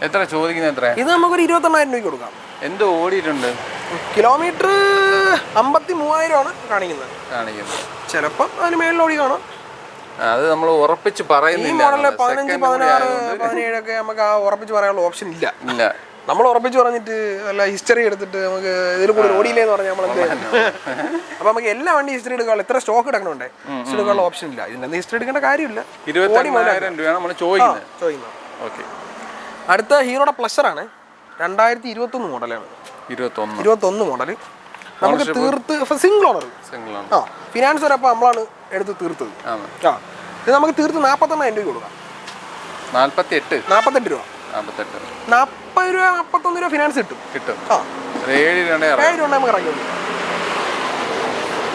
എത്ര ചോദിക്കുന്നത്? ഇത് നമുക്കൊരു 28,000 രൂപയ്ക്ക് കൊടുക്കാം. എന്ത് ഓടിയിട്ടുണ്ട്? കിലോമീറ്റർ 53,000 ആണ് കാണിക്കുന്നത്. ചിലപ്പം അതിന് മേളിൽ ഓടി കാണാം. അത് നമ്മൾ ഉറപ്പിച്ച് പറയുന്നില്ല. ഈ മോഡലിൽ 15, 16, 17 ഒക്കെ നമുക്ക് ആ ഉറപ്പിച്ച് പറയാനുള്ള ഓപ്ഷൻ ഇല്ല. നമ്മൾ ഉറപ്പിച്ച് പറഞ്ഞിട്ട് അല്ല ഹിസ്റ്ററി എടുത്തിട്ട് നമുക്ക് ഇതിൽ കൂടുതൽ ഓടിയില്ലേന്ന് പറഞ്ഞാൽ നമ്മൾ എന്ത് അപ്പൊ നമുക്ക് എല്ലാ വണ്ടി ഹിസ്റ്ററി എടുക്കാനുള്ള എത്ര സ്റ്റോക്ക് എടുക്കണുണ്ടേ, ഹിസ്റ്ററി എടുക്കാനുള്ള ഓപ്ഷൻ ഇല്ല. ഇതിന്റെ ഹിസ്റ്ററി എടുക്കേണ്ട കാര്യമില്ല. 28,000 രൂപയാണ് നമ്മൾ ചോദിക്കുന്നത്. ഓക്കെ. അടുത്ത ഹീറോയുടെ പ്ലഷർ ആണ്. 2021 മോഡലാണ്. 21 മോഡല്. നമുക്ക് തീർത്ത് സിംഗിൾ ഓണർ. ആ, ഫിനാൻസ് വരെ നമ്മളാണ് എടുത്ത് തീർത്തത്. ആ, ഇത് നമുക്ക് തീർത്ത് 48,000 രൂപ കൊടുക്കാം. 48 രൂപ. 40 രൂപ, 41 രൂപ ഫിനാൻസ് കിട്ടും. ആ, 7 രൂപ നമുക്ക് ഇറങ്ങി.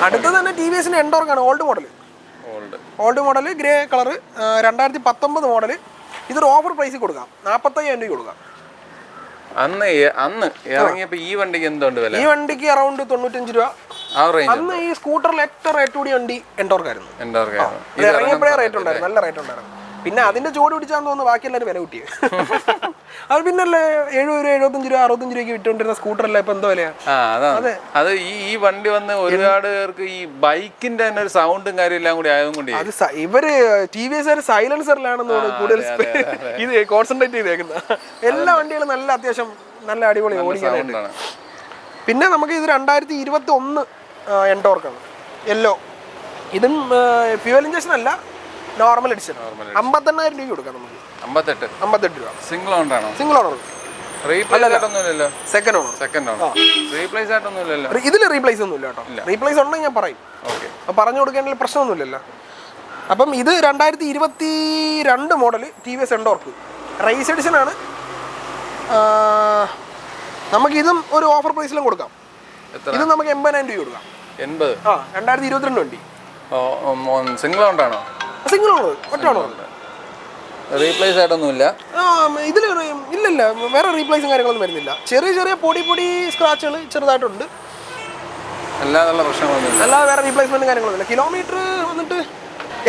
അടുത്തത് തന്നെ ടി വി എസിന്റെ എൻഡോർക്കാണ്. Old model grey colour. 2019 model. ഇതൊരു ഓഫർ പ്രൈസിൽ കൊടുക്കാം. 45,000 രൂപ കൊടുക്കാം. അന്ന് ഇറങ്ങിയപ്പോ ഈ വണ്ടിക്ക് എന്തുണ്ട് വില? ഈ വണ്ടിക്ക് അറൗണ്ട് 95 രൂപ. അന്ന് ഈ സ്കൂട്ടറിൽ ഏറ്റവും റേറ്റ് കൂടിയ വണ്ടി എൻഡോർക്കായിരുന്നു. ഇറങ്ങിയപ്പോഴേ റേറ്റ് ഉണ്ടായിരുന്നു, നല്ല റേറ്റ് ഉണ്ടായിരുന്നു. പിന്നെ അതിന്റെ ചൂട് പിടിച്ചാന്ന് തോന്നുന്നു ബാക്കി എല്ലാവരും വില കൂട്ടിയത്. അത് പിന്നല്ലേ 70 രൂപ, 75 രൂപ, 65 രൂപയ്ക്ക് വിട്ടുകൊണ്ടിരുന്ന സ്കൂട്ടറല്ല ഇപ്പൊ എന്തോ വിലയാ. അത് ഈ വണ്ടി വന്ന് ഒരുപാട് പേർക്ക് ഈ ബൈക്കിന്റെ തന്നെ ഒരു സൗണ്ടും കാര്യം എല്ലാം കൂടി ആയതുകൊണ്ട് അത് ഇവര് ടി വി എസ് സൈലൻസറിലാണെന്ന് തോന്നുന്നു കൂടുതൽ ഇത് കോൺസെൻട്രേറ്റ് ചെയ്തേക്കുന്ന. എല്ലാ വണ്ടികളും നല്ല അത്യാവശ്യം നല്ല അടിപൊളി ഓടിക്കാനായിട്ട്. പിന്നെ നമുക്ക് ഇത് 2021 എൻടോർക്കാണ്. യെല്ലോ. ഇതും ഫ്യൂവൽ ഇഞ്ചക്ഷൻ അല്ല, നോർമൽ എഡിഷൻ. 58,000 രൂപ കൊടുക്കാം നമുക്ക്. 58 രൂപ. Single owner. Second owner. ഇതിൽ റീപ്ലേസ് ഒന്നും ഇല്ല കേട്ടോ. റീപ്ലേസ് ഉണ്ടെങ്കിൽ ഞാൻ പറയും. പറഞ്ഞു കൊടുക്കേണ്ട പ്രശ്നമൊന്നുമില്ലല്ലോ. അപ്പം ഇത് 2022 model T V S Ntorq race edition ആണ്. നമുക്കിതും ഒരു ഓഫർ പ്രൈസിലും കൊടുക്കാം. ഇത് നമുക്ക് 80,000 രൂപ കൊടുക്കാം. 2022 വണ്ടി. സിംഗിൾ ഓണറാണോ? സിംഗിൾ ഓണർ, ഒറ്റ ഓണർ. റീപ്ലേസ് ആയിട്ടൊന്നുമില്ല ഇതിൽ. ഇല്ലല്ല, വേറെ റീപ്ലേസും കാര്യങ്ങളൊന്നും വരുന്നില്ല. ചെറിയ പൊടി സ്ക്രാച്ചുകൾ ചെറുതായിട്ടുണ്ട്. അല്ലാതെ പ്രശ്നങ്ങളൊന്നും അല്ലാതെ വേറെ റീപ്ലേസ്മെന്റും കാര്യങ്ങളൊന്നുമില്ല. കിലോമീറ്റർ വന്നിട്ട്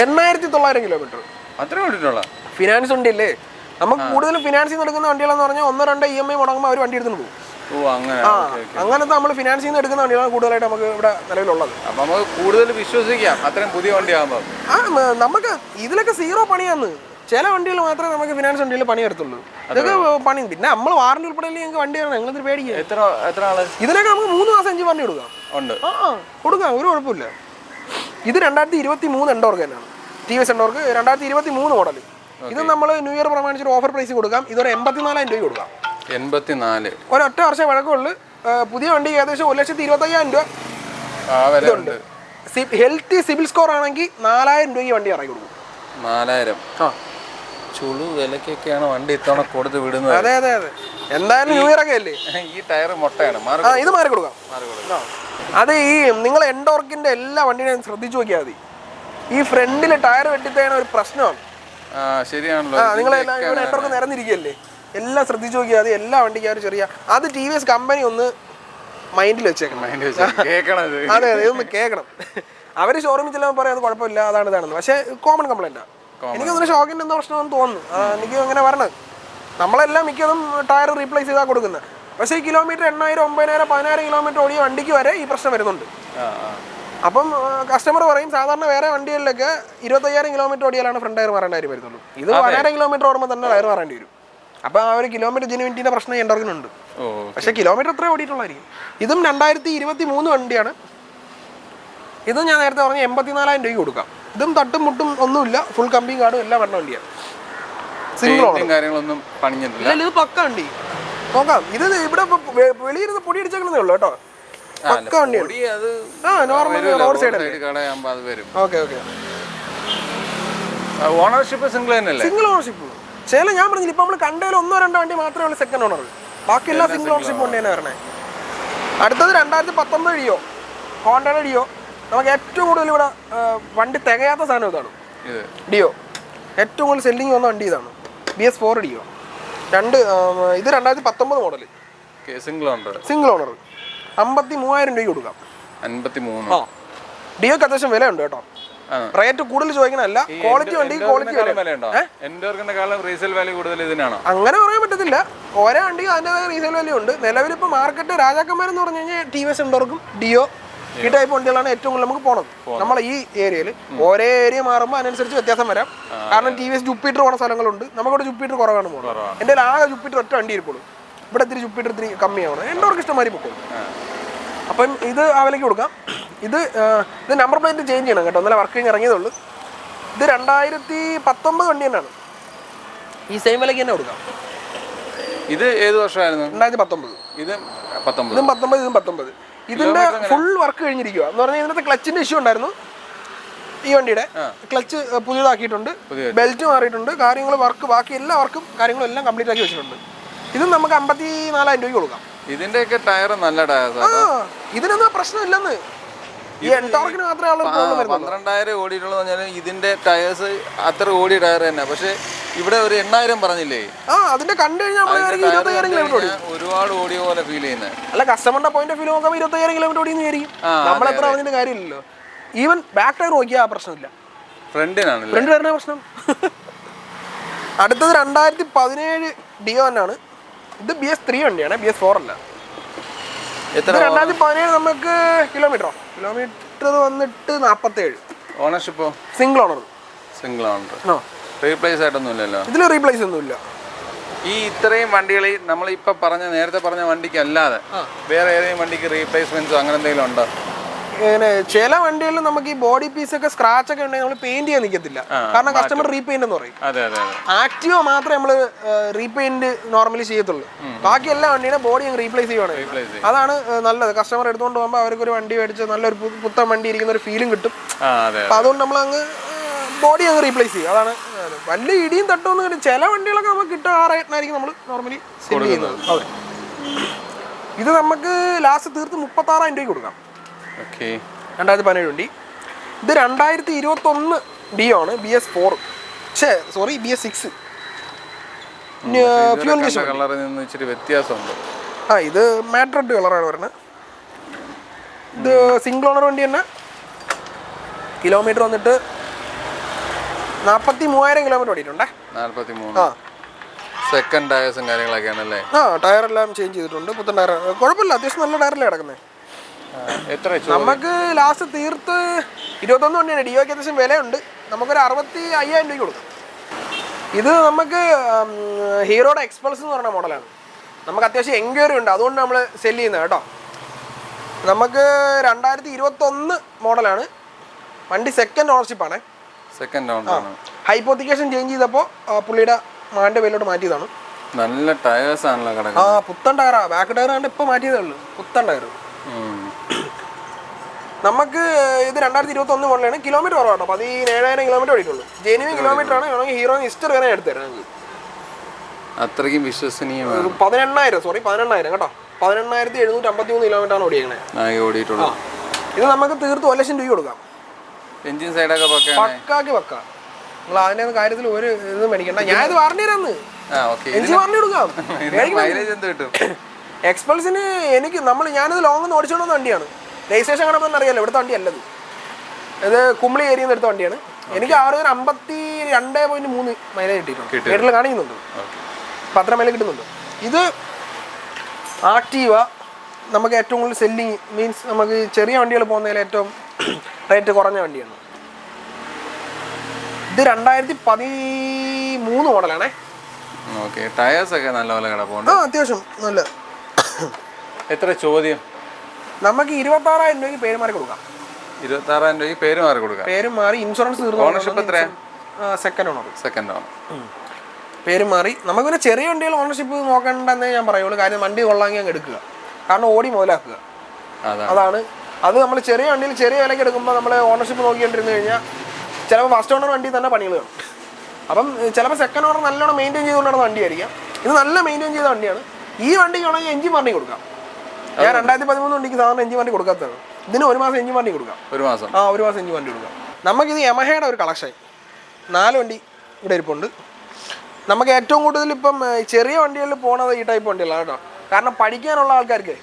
8,900 കിലോമീറ്റർ. അത്ര വേണ്ടിയിട്ടുള്ള ഫിനാൻസ് ഉണ്ടല്ലേ. നമുക്ക് കൂടുതലും ഫിനാൻസിൽ നിന്ന് എടുക്കുന്ന വണ്ടികളെന്ന് പറഞ്ഞാൽ 1-2 EMI മുടങ്ങുമ്പോൾ അവർ വണ്ടി എടുത്തുകൊണ്ട് പോകും. അങ്ങനത്തെ നമ്മൾ ഫിനാൻസിൽ നിന്ന് എടുക്കുന്ന വണ്ടികളാണ് കൂടുതലായിട്ട് നമുക്ക് ഇവിടെ നിലവിലുള്ളത്. അപ്പൊ നമുക്ക് കൂടുതൽ വിശ്വസിക്കാം അത്രയും പുതിയ വണ്ടിയാകുമ്പോൾ. നമുക്ക് ഇതിലൊക്കെ സീറോ പണിയാന്ന്. ചില വണ്ടികൾ മാത്രമേ നമുക്ക് ഫിനാൻസ് വണ്ടിയിൽ പണി എടുത്തുള്ളൂ. ഇതൊക്കെ പണി. പിന്നെ നമ്മൾ വാറണ്ടി ഉൾപ്പെടെ ഞങ്ങൾക്ക് വണ്ടിയാണ്. ഞങ്ങളിത് പേടിക്കുക. എത്ര ആള് ഇതിനൊക്കെ നമുക്ക് 3 മാസം 5 വണ്ടി കൊടുക്കാം. കൊടുക്കാം, ഒരു കുഴപ്പമില്ല. ഇത് 2023 എൻഡോർക്ക് തന്നെയാണ്. T V S Ntorq 2023 model. ഇത് നമ്മൾ ന്യൂ ഇയർ പ്രമാണിച്ചൊരു ഓഫർ പ്രൈസ് കൊടുക്കാം. ഇതൊരു 84,000 രൂപ കൊടുക്കാം. 84. ഒരൊറ്റ വർഷം വഴക്കമുള്ളു. പുതിയ വണ്ടി ഏകദേശം 1,25,000 രൂപ. ഹെൽത്തി സിബിൽ സ്കോർ ആണെങ്കിൽ 4,000 രൂപയ്ക്ക് വണ്ടി ഇറങ്ങി കൊടുക്കും. 4,000. ചുളു വിലക്കൊക്കെയാണ് വണ്ടി ഇത്തവണ കൊടുത്ത് വിടുന്നത്. അതെ. എന്തായാലും ന്യൂ ഇയർ ഒക്കെ അല്ലേ. ഈ ടയർ മുട്ടയാണ്. ഇത് മാറി കൊടുക്കാം. അത് ഈ നിങ്ങൾ എൻഡോർക്കിന്റെ എല്ലാ വണ്ടിയും ശ്രദ്ധിച്ചു നോക്കിയാൽ മതി. ഈ ഫ്രണ്ടില് ടയർ വെട്ടിത്തേണ ഒരു പ്രശ്നമാണ്. ശരിയാണല്ലോ. നിങ്ങൾ എൻഡോർക്ക് നിരന്നിരിക്കുകയല്ലേ. എല്ലാം ശ്രദ്ധിച്ചു നോക്കിയാൽ മതി. എല്ലാ വണ്ടിക്കാരും ചെറിയ അത് ടി വി എസ് കമ്പനി ഒന്ന് മൈൻഡിൽ വെച്ചേക്കണം. അതെ, ഇതൊന്ന് കേൾക്കണം. അവർ ഷോറൂമിൽ ചെല്ലാൻ പറയാം അത് കുഴപ്പമില്ല, ഇതാണെന്ന്. പക്ഷേ കോമൺ കംപ്ലൈൻറ്റാണ്. എനിക്കൊന്നും ഷോക്കിൻ്റെ എന്തോ പ്രശ്നമാണെന്ന് തോന്നുന്നു. എനിക്ക് അങ്ങനെ പറഞ്ഞത്. നമ്മളെല്ലാം മിക്കതും ടയർ റീപ്ലേസ് ചെയ്താൽ കൊടുക്കുന്നത്. പക്ഷേ ഈ കിലോമീറ്റർ 8,000, 9,000, 10,000 കിലോമീറ്റർ ഓടിയ വണ്ടിക്ക് വരെ ഈ പ്രശ്നം വരുന്നുണ്ട്. അപ്പം കസ്റ്റമർ പറയും സാധാരണ വേറെ വണ്ടികളിലൊക്കെ 25,000 കിലോമീറ്റർ ഓടിയാലാണ് ഫ്രണ്ട് ടയർ മാറേണ്ട കാര്യം വരുന്നുള്ളൂ. ഇത് 10,000 കിലോമീറ്റർ ഓടുമ്പോൾ തന്നെ ടയർ മാറേണ്ടി വരും. അപ്പോൾ ആ ഒരു കിലോമീറ്റർ ജെനുവിനിറ്റിൻ്റെ പ്രശ്നം എൻഡോർക്കിനുണ്ട്. പക്ഷേ കിലോമീറ്റർ എത്ര ഓടിയിട്ടുള്ളതായിരിക്കും. ഇതും 2023 വണ്ടിയാണ്. ഇതും ഞാൻ നേരത്തെ പറഞ്ഞ 84,000 രൂപയ്ക്ക് കൊടുക്കാം. ഇതും തട്ടും മുട്ടും ഒന്നുമില്ല. ഫുൾ കമ്പിയും കാർഡും എല്ലാം പറഞ്ഞ വണ്ടിയാണ്. Single owner. കാര്യങ്ങളൊന്നും പണിഞ്ഞിട്ടില്ല. ഇത് പക്ക വണ്ടി നോക്കാം. ഇത് ഇവിടെ വെളിയിരുന്ന് പൊടി അടിച്ചേക്കുന്നേ ഉള്ളൂ കേട്ടോ. പക്ക വണ്ടിയാണ്. Normal road side okay. Ownership single തന്നെയല്ലേ? Single ownership. ചില ഞാൻ പറഞ്ഞില്ല, ഇപ്പൊ നമ്മള് കണ്ടതിൽ 1-2 വണ്ടി മാത്രമേ ഉള്ളൂ സെക്കൻഡ് ഓണർ. ബാക്കിയെല്ലാം സിംഗിൾ ഓണർഷിപ്പ് വണ്ടി തന്നെ വരണേ. അടുത്തത് 2019 ഡിയോ, ഹോണ്ടയുടെ ഡിയോ. നമുക്ക് ഏറ്റവും കൂടുതൽ ഇവിടെ വണ്ടി തികയാത്ത സാധനം ഇതാണ്, ഡിയോ. ഏറ്റവും കൂടുതൽ സെല്ലിങ് വന്ന വണ്ടി ഇതാണ്, BS4 ഡിയോ. ഇത് 2019 മോഡൽ സിംഗിൾ ഓണർ. 53,000 രൂപയ്ക്ക് കൊടുക്കാം. 53. ഡിയോക്ക് അത്യാവശ്യം വില ഉണ്ട് കേട്ടോ. റേറ്റ് കൂടുതൽ ചോദിക്കണല്ല, ക്വാളിറ്റി വണ്ടി അങ്ങനെ പറയാൻ പറ്റത്തില്ല. ഓരോ വണ്ടിക്ക് അതിൻ്റെതായ റീസെയിൽ വാല്യൂ ഉണ്ട്. നിലവിലിപ്പോൾ മാർക്കറ്റ് രാജാക്കന്മാരെന്ന് പറഞ്ഞു കഴിഞ്ഞാൽ TVS എൻഡോർക്കും ഡിയോ ഈ ടൈപ്പ് വണ്ടികളാണ് ഏറ്റവും കൂടുതൽ നമുക്ക് പോണത് നമ്മളെ ഈ ഏരിയയിൽ. ഓരോ ഏരിയ മാറുമ്പോൾ അതിനനുസരിച്ച് വ്യത്യാസം വരാം. കാരണം TVS ജുപ്പിറ്റർ പോണ സ്ഥലങ്ങളുണ്ട്, നമുക്കിവിടെ ജുപ്പിറ്റർ കുറവാണ് പോകുന്നത്. എൻ്റെ ആകെ ജുപ്പിറ്റർ ഒറ്റ വണ്ടി ഇരിക്കുള്ളൂ. ഇവിടെ ഇത്തിരി ജുപ്പിറ്റർ ഇത്തിരി കമ്മിയാണ്, എൻഡോർക്ക് ഇഷ്ടംമാതിരി പോകും. അപ്പം ഇത് ആ വിലയ്ക്ക് കൊടുക്കാം. ഇത് നമ്പർ പ്ലേറ്റ് ചേഞ്ച് ചെയ്യണം കേട്ടോ, ഇന്നലെ വർക്ക് കഴിഞ്ഞ് ഇറങ്ങിയതുള്ളൂ. ഇത് 2019 വണ്ടി തന്നെയാണ്, ഈ സെയിം വിലയ്ക്ക് തന്നെ കൊടുക്കാം. ഇത് ഏത് വർഷമായിരുന്നു? 2019. ഇതും 19. ഇതിന്റെ ഫുൾ വർക്ക് കഴിഞ്ഞിരിക്കുക എന്ന് പറഞ്ഞാൽ ഇതിനകത്ത് ക്ലച്ചിന്റെ ഇഷ്യൂ ഉണ്ടായിരുന്നു. ഈ വണ്ടിയുടെ ക്ലച്ച് പുതിയതാക്കിയിട്ടുണ്ട്, ബെൽറ്റ് മാറിയിട്ടുണ്ട്, കാര്യങ്ങൾ വർക്ക് ബാക്കി എല്ലാ വർക്കും കാര്യങ്ങളും എല്ലാം കംപ്ലീറ്റ് ആക്കി വെച്ചിട്ടുണ്ട്. ഇത് നമുക്ക് 54,000 രൂപയ്ക്ക് കൊടുക്കാം. ഇതിന്റെയൊക്കെ ടയർ നല്ല ടയർ, ഇതിനൊന്നും പ്രശ്നമില്ലെന്ന്. ഈ എൻടോർക്കിന് മാത്രമേ 12,000 ഓടിയിട്ടുള്ളൂ പറഞ്ഞാൽ ഇതിന്റെ ടയേഴ്സ് അത്ര ഓടിയ ടയർ തന്നെ. പക്ഷെ ഇവിടെ ഒരു 8,000 പറഞ്ഞില്ലേ, അതിന്റെ കണ്ടു കഴിഞ്ഞാൽ 25,000 കിലോമീറ്റർ ഓടി. ഒരുപാട് ഓടിയ പോലെ ഫീൽ ചെയ്യുന്നത്. അല്ല, കസ്റ്റമറിന്റെ പോയിന്റ് ഓഫ് വ്യൂ നോക്കുമ്പോൾ 25,000 കിലോമീറ്റർ ഓടിയെന്ന് വിചാരിക്കും. നമ്മളെത്ര പറഞ്ഞിട്ട് കാര്യമില്ലല്ലോ. ഈവൻ ബാക്ക് ടയർ നോക്കിയാൽ ആ പ്രശ്നമില്ല, ഫ്രണ്ട് വരുന്ന പ്രശ്നം. അടുത്തത് 2017 ഡിയോ തന്നെയാണ്. ഇത് BS3 വണ്ടിയാണ്, BS4 അല്ല. 2017 നമുക്ക് കിലോമീറ്റർ വന്നിട്ട് 47. ഓണർഷിപ്പോ സിംഗിൾ ഓണർ. റീപ്ലേസ് ആയിട്ടൊന്നും ഇല്ലല്ലോ ഇതിൽ, റീപ്ലേസ് ഒന്നുമില്ല. ഈ ഇത്രയും നേരത്തെ പറഞ്ഞ വണ്ടിക്ക് അല്ലാതെ വേറെ ഏതെങ്കിലും വണ്ടിക്ക് റീപ്ലേസ്മെന്റ്സോ അങ്ങനെ എന്തെങ്കിലും ഉണ്ടോ? ഇങ്ങനെ ചില വണ്ടികളിൽ നമുക്ക് ഈ ബോഡി പീസ് ഒക്കെ സ്ക്രാച്ച് ഒക്കെ ഉണ്ടെങ്കിൽ നമ്മൾ പെയിന്റ് ചെയ്യാൻ നിൽക്കത്തില്ല, കാരണം കസ്റ്റമർ റീപെയിന്റ് എന്ന് പറയും. ആക്റ്റീവ മാത്രമേ നമ്മൾ റീപെയിന്റ് നോർമലി ചെയ്യത്തുള്ളൂ. ബാക്കി എല്ലാ വണ്ടിയുടെ ബോഡി അങ്ങ് റീപ്ലേസ് ചെയ്യുവാണെങ്കിൽ അതാണ് നല്ലത്. കസ്റ്റമർ എടുത്തുകൊണ്ട് പോകുമ്പോൾ അവർക്ക് ഒരു വണ്ടി മേടിച്ച് നല്ലൊരു പുത്തൻ വണ്ടി ഇരിക്കുന്ന ഒരു ഫീലും കിട്ടും. അപ്പൊ അതുകൊണ്ട് നമ്മൾ അങ്ങ് ബോഡി അങ്ങ് റീപ്ലേസ് ചെയ്യും. അതാണ് വലിയ ഇടിയും തട്ടൊന്നും കിട്ടും. ചില വണ്ടികളൊക്കെ നമുക്ക് കിട്ടുക ആ റേറ്റിനായിരിക്കും നമ്മൾ നോർമലി സെല് ചെയ്യുന്നത്. അതെ, ഇത് നമുക്ക് ലാസ്റ്റ് തീർത്ത് 36,000 രൂപയ്ക്ക് കൊടുക്കാം. 2017 വണ്ടി. ഇത് 2021 ഡിയോ ആണ്, BS4. BS6. ഫ്യൂൽ ഇഞ്ചക്ഷൻ കളറിൽ നിന്ന് ഇച്ചിരി വ്യത്യാസമുണ്ട്. ഇത് മാറ്റ് റെഡ് കളറാണ് വരുന്നത്. ഇത് സിംഗിൾ ഓണർ വണ്ടി തന്നെ. കിലോമീറ്റർ വന്നിട്ട് 43,000 കിലോമീറ്റർ ഓടിയിട്ടുണ്ടേ. 43. സെക്കൻഡ് ടയേഴ്സും കാര്യങ്ങളൊക്കെയാണല്ലേ? ടയർ എല്ലാം ചേഞ്ച് ചെയ്തിട്ടുണ്ട്, പുത്തൻ ടയർ. കുഴപ്പമില്ല, അത്യാവശ്യം നല്ല ടയറല്ലേ കിടക്കുന്നത്. നമുക്ക് ലാസ്റ്റ് തീർത്ത് 21 വണ്ടിയാണ്. ഡിയോക്ക് അത്യാവശ്യം വിലയുണ്ട്, നമുക്കൊരു 65,000 രൂപയ്ക്ക് കൊടുക്കാം. ഇത് നമുക്ക് ഹീറോയുടെ എക്സ്പൾസ് എന്ന് പറഞ്ഞ മോഡലാണ്. നമുക്ക് അത്യാവശ്യം എൻക്വയറി ഉണ്ട്, അതുകൊണ്ട് നമ്മൾ സെല് ചെയ്യുന്നത് കേട്ടോ. നമുക്ക് 2021 മോഡലാണ് വണ്ടി. സെക്കൻഡ് ഓണർഷിപ്പാണ്. ഹൈപ്പോത്തിക്കേഷൻ ചേഞ്ച് ചെയ്തപ്പോൾ പുള്ളിയുടെ മാൻ്റെ പേരിലോട്ട് മാറ്റിയതാണ്. നല്ല ടയേഴ്സ് ആണല്ലോ കിടക്കുന്നത്. പുത്തൻ ടയറാ. ബാക്ക് ടയർ കണ്ട് ഇപ്പോൾ മാറ്റിയതേ ഉള്ളൂ, പുത്തൻ ടയർ. നമുക്ക് ഇത് 2021 മോഡലാണ്. കിലോമീറ്റർ കുറവാട്ടോ, 17,000 കിലോമീറ്റർ ഓടിയിട്ടുള്ളൂ. ജെനുവിൻ കിലോമീറ്റർ ആണ്. വേണമെങ്കിൽ ഹീറോയിന് ഹിസ്റ്ററി വരെ എടുത്തുതരാം. അത്രയ്ക്കും വിശ്വസനീയമാണ്. 18,000 കേട്ടോ. 18,753 കിലോമീറ്റർ ആണ് ഓടിയിട്ടുള്ളത്. ഇത് നമുക്ക് തീർത്ത് 1,00,000 രൂപ കൊടുക്കാം. എഞ്ചിൻ സൈഡൊക്കെ പക്കാക്കി വെക്കാം. നിങ്ങൾ അതിന്റെ കാര്യത്തിൽ ഒരു ഇതും മേടിക്കണ്ട, ഞാൻ ഇത് വാറണ്ടി തരാന്ന്. എഞ്ചിൻ വാറണ്ടി കൊടുക്കാം. എക്സ്പൾസിന് ഞാനിത് ലോങ് ഓടിച്ചോണ്ടുന്ന വണ്ടിയാണ്. രജിസ്ട്രേഷൻ കാണുമ്പോൾ അറിയാലോ, ഇവിടുത്തെ വണ്ടി അല്ലത്. ഇത് കുമളി ഏരിയയിൽ നിന്ന് എടുത്ത വണ്ടിയാണ്. എനിക്ക് 52.3 മൈലേജ് കിട്ടിയിട്ടുണ്ട്. വീട്ടിൽ കാണിക്കുന്നുണ്ട്, പത്ര മൈലേജ് കിട്ടുന്നുണ്ട്. ഇത് ആക്റ്റീവ നമുക്ക് ഏറ്റവും കൂടുതൽ സെല്ലിങ് മീൻസ് നമുക്ക് ചെറിയ വണ്ടികൾ പോകുന്നതിൽ ഏറ്റവും റേറ്റ് കുറഞ്ഞ വണ്ടിയാണ്. ഇത് 2013 മോഡലാണേ. ടയേഴ്സ് ഒക്കെ നല്ലപോലെ കിടപ്പുണ്ട്. അത്യാവശ്യം നല്ല. എത്ര ചോദ്യം? നമുക്ക് 26,000 രൂപയ്ക്ക് പേര് മാറി കൊടുക്കാം. 26,000 രൂപയ്ക്ക് പേര് മാറി കൊടുക്കാം. പേര് മാറി ഇൻഷുറൻസ് തീർന്നു. ഓണർഷിപ്പ് എത്രയാണ്? Second owner. പേരും മാറി. നമുക്ക് പിന്നെ ചെറിയ വണ്ടികൾ ഓണർഷിപ്പ് നോക്കണ്ടെന്നേ ഞാൻ പറയുള്ളൂ. കാര്യം വണ്ടി കൊള്ളാമെങ്കിൽ അങ്ങ് എടുക്കുക, കാരണം ഓടി മുതലാക്കുക. അതാണ് അത്. നമ്മൾ ചെറിയ വണ്ടിയിൽ ചെറിയ വിലയ്ക്ക് എടുക്കുമ്പോൾ നമ്മൾ ഓണർഷിപ്പ് നോക്കിക്കൊണ്ടിരുന്നു കഴിഞ്ഞാൽ ചിലപ്പോൾ ഫസ്റ്റ് ഓണർ വണ്ടി തന്നെ പണികൾ കാണും. അപ്പം ചിലപ്പോൾ സെക്കൻഡ് ഓണർ നല്ലോണം മെയിൻറ്റെയിൻ ചെയ്തുകൊണ്ടാണ് വണ്ടിയായിരിക്കാം. ഇത് നല്ല മെയിൻറ്റെയിൻ ചെയ്ത വണ്ടിയാണ്. ഈ വണ്ടിക്കാണെങ്കിൽ എഞ്ചിൻ വാറണ്ടി കൊടുക്കാം. ഞാൻ 2013 വണ്ടിക്ക് സാധാരണ എഞ്ചിൻ വാറണ്ടി കൊടുക്കാത്തതാണ്. ഇതിന് 1 മാസം എഞ്ചിൻ വാറണ്ടി കൊടുക്കാം. 1 മാസം 1 മാസം എഞ്ചിൻ വാറണ്ടി കൊടുക്കാം. നമുക്കിത് യമഹയുടെ ഒരു കളക്ഷൻ 4 വണ്ടി ഇവിടെ ഇരിപ്പുണ്ട്. നമുക്ക് ഏറ്റവും കൂടുതൽ ഇപ്പം ചെറിയ വണ്ടികളിൽ പോണത് ഈ ടൈപ്പ് വണ്ടികളാണ് കേട്ടോ. കാരണം പഠിക്കാനുള്ള ആൾക്കാർക്ക്,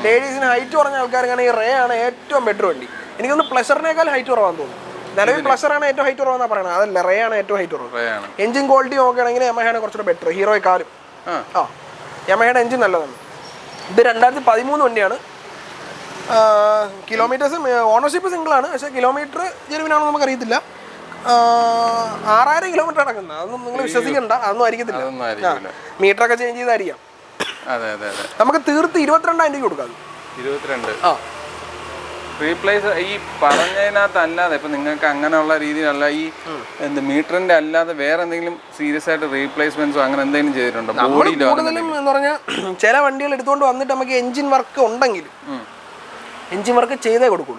ലേഡീസിന് ഹൈറ്റ് കുറഞ്ഞ ആൾക്കാർക്കാണ് ഈ റേ ആണ് ഏറ്റവും ബെറ്റർ വണ്ടി. എനിക്കൊന്ന് പ്ലഷറിനേക്കാൾ ഹൈറ്റ് കുറവാന്ന് തോന്നുന്നു. നിലവിൽ പ്ലഷറാണ് ഏറ്റവും ഹൈറ്റ് കുറവെന്നാണ് പറയുന്നത്. അതല്ല, റേ ആണ് ഏറ്റവും ഹൈറ്റ് കുറവ്. എഞ്ചിൻ ക്വാളിറ്റി നോക്കുകയാണെങ്കിൽ യമഹയാണ് കുറച്ചുകൂടെ ബെറ്റർ. ഹീറോയെക്കാളും യമഹയുടെ എഞ്ചിൻ നല്ലതാണ്. ഇത് 2013 വണ്ടിയാണ്. കിലോമീറ്റേഴ്സ് ഓണർഷിപ്പ് സിംഗിളാണ്, പക്ഷേ കിലോമീറ്റർ ജെനുവിനാണെന്ന് നമുക്കറിയത്തില്ല. 6000 കിലോമീറ്റർ നടക്കുന്നത്. അതൊന്നും നിങ്ങൾ വിശ്വസിക്കണ്ട, അതൊന്നും ആയിരിക്കത്തില്ല. മീറ്ററൊക്കെ ചേഞ്ച് ചെയ്തായിരിക്കാം. നമുക്ക് തീർത്ത് 22,000 രൂപ കൊടുക്കാം. 22 റീപ്ലേസ് ഈ പറഞ്ഞതിനകത്ത് അല്ലാതെ ഇപ്പൊ നിങ്ങൾക്ക് അങ്ങനെയുള്ള രീതിയിലല്ല, ഈ മീറ്ററിന്റെ അല്ലാതെ വേറെ എന്തെങ്കിലും സീരിയസ് ആയിട്ട് റീപ്ലേസ്മെന്റ്സോ അങ്ങനെ എന്തെങ്കിലും ചെയ്തിട്ടുണ്ടോ? കൂടുതലും എന്ന് പറഞ്ഞാൽ ചില വണ്ടികൾ എടുത്തുകൊണ്ട് വന്നിട്ട് നമുക്ക് എഞ്ചിൻ വർക്ക് ഉണ്ടെങ്കിൽ എഞ്ചിൻ വർക്ക് ചെയ്തേ കൊടുക്കും.